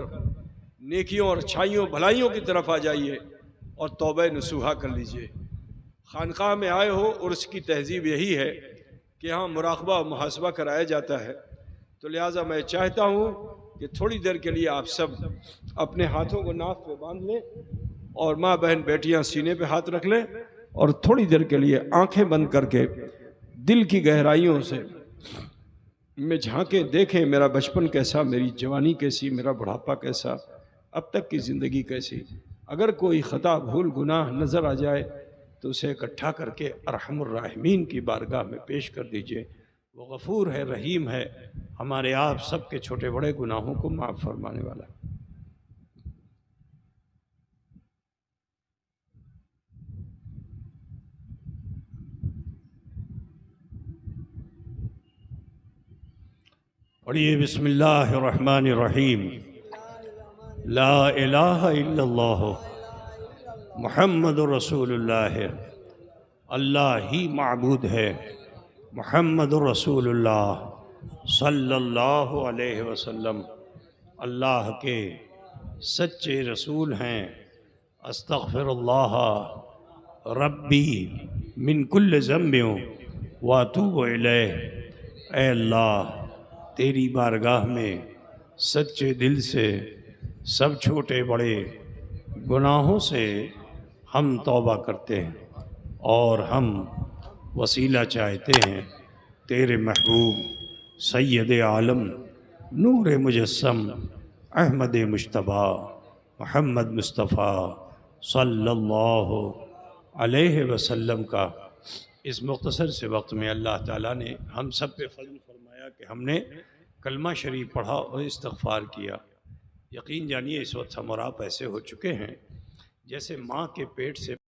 نیکیوں اور اچھائیوں بھلائیوں کی طرف آ جائیے اور توبہ نصوحہ کر لیجئے۔ خانقاہ میں آئے ہو، عرس کی تہذیب یہی ہے کہ یہاں مراقبہ اور محاسبہ کرایا جاتا ہے، تو لہٰذا میں چاہتا ہوں کہ تھوڑی دیر کے لیے آپ سب اپنے ہاتھوں کو ناف پہ باندھ لیں اور ماں بہن بیٹیاں سینے پہ ہاتھ رکھ لیں اور تھوڑی دیر کے لیے آنکھیں بند کر کے دل کی گہرائیوں سے میں جھانکیں، دیکھیں میرا بچپن کیسا، میری جوانی کیسی، میرا بڑھاپا کیسا، اب تک کی زندگی کیسی۔ اگر کوئی خطا بھول گناہ نظر آ جائے تو اسے اکٹھا کر کے ارحم الراحمین کی بارگاہ میں پیش کر دیجئے۔ وہ غفور ہے، رحیم ہے، ہمارے آپ سب کے چھوٹے بڑے گناہوں کو معاف فرمانے والا ہے۔ پڑھیے بسم اللہ الرحمن الرحیم۔ لا الہ الا اللہ محمد رسول اللہ، اللہ ہی معبود ہے، محمد رسول اللہ صلی اللہ علیہ وسلم اللہ کے سچے رسول ہیں۔ استغفر اللہ ربی من کل ذنب واتوب الیہ۔ اے اللہ، تیری بارگاہ میں سچے دل سے سب چھوٹے بڑے گناہوں سے ہم توبہ کرتے ہیں اور ہم وسیلہ چاہتے ہیں تیرے محبوب سید عالم نور مجسم احمد مجتبیٰ محمد مصطفیٰ صلی اللہ علیہ وسلم کا اس مختصر سے وقت میں اللہ تعالیٰ نے ہم سب پہ فضل فرمایا کہ ہم نے کلمہ شریف پڑھا اور استغفار کیا۔ یقین جانیے اس وقت ہم اور آپ ایسے ہو چکے ہیں جیسے ماں کے پیٹ سے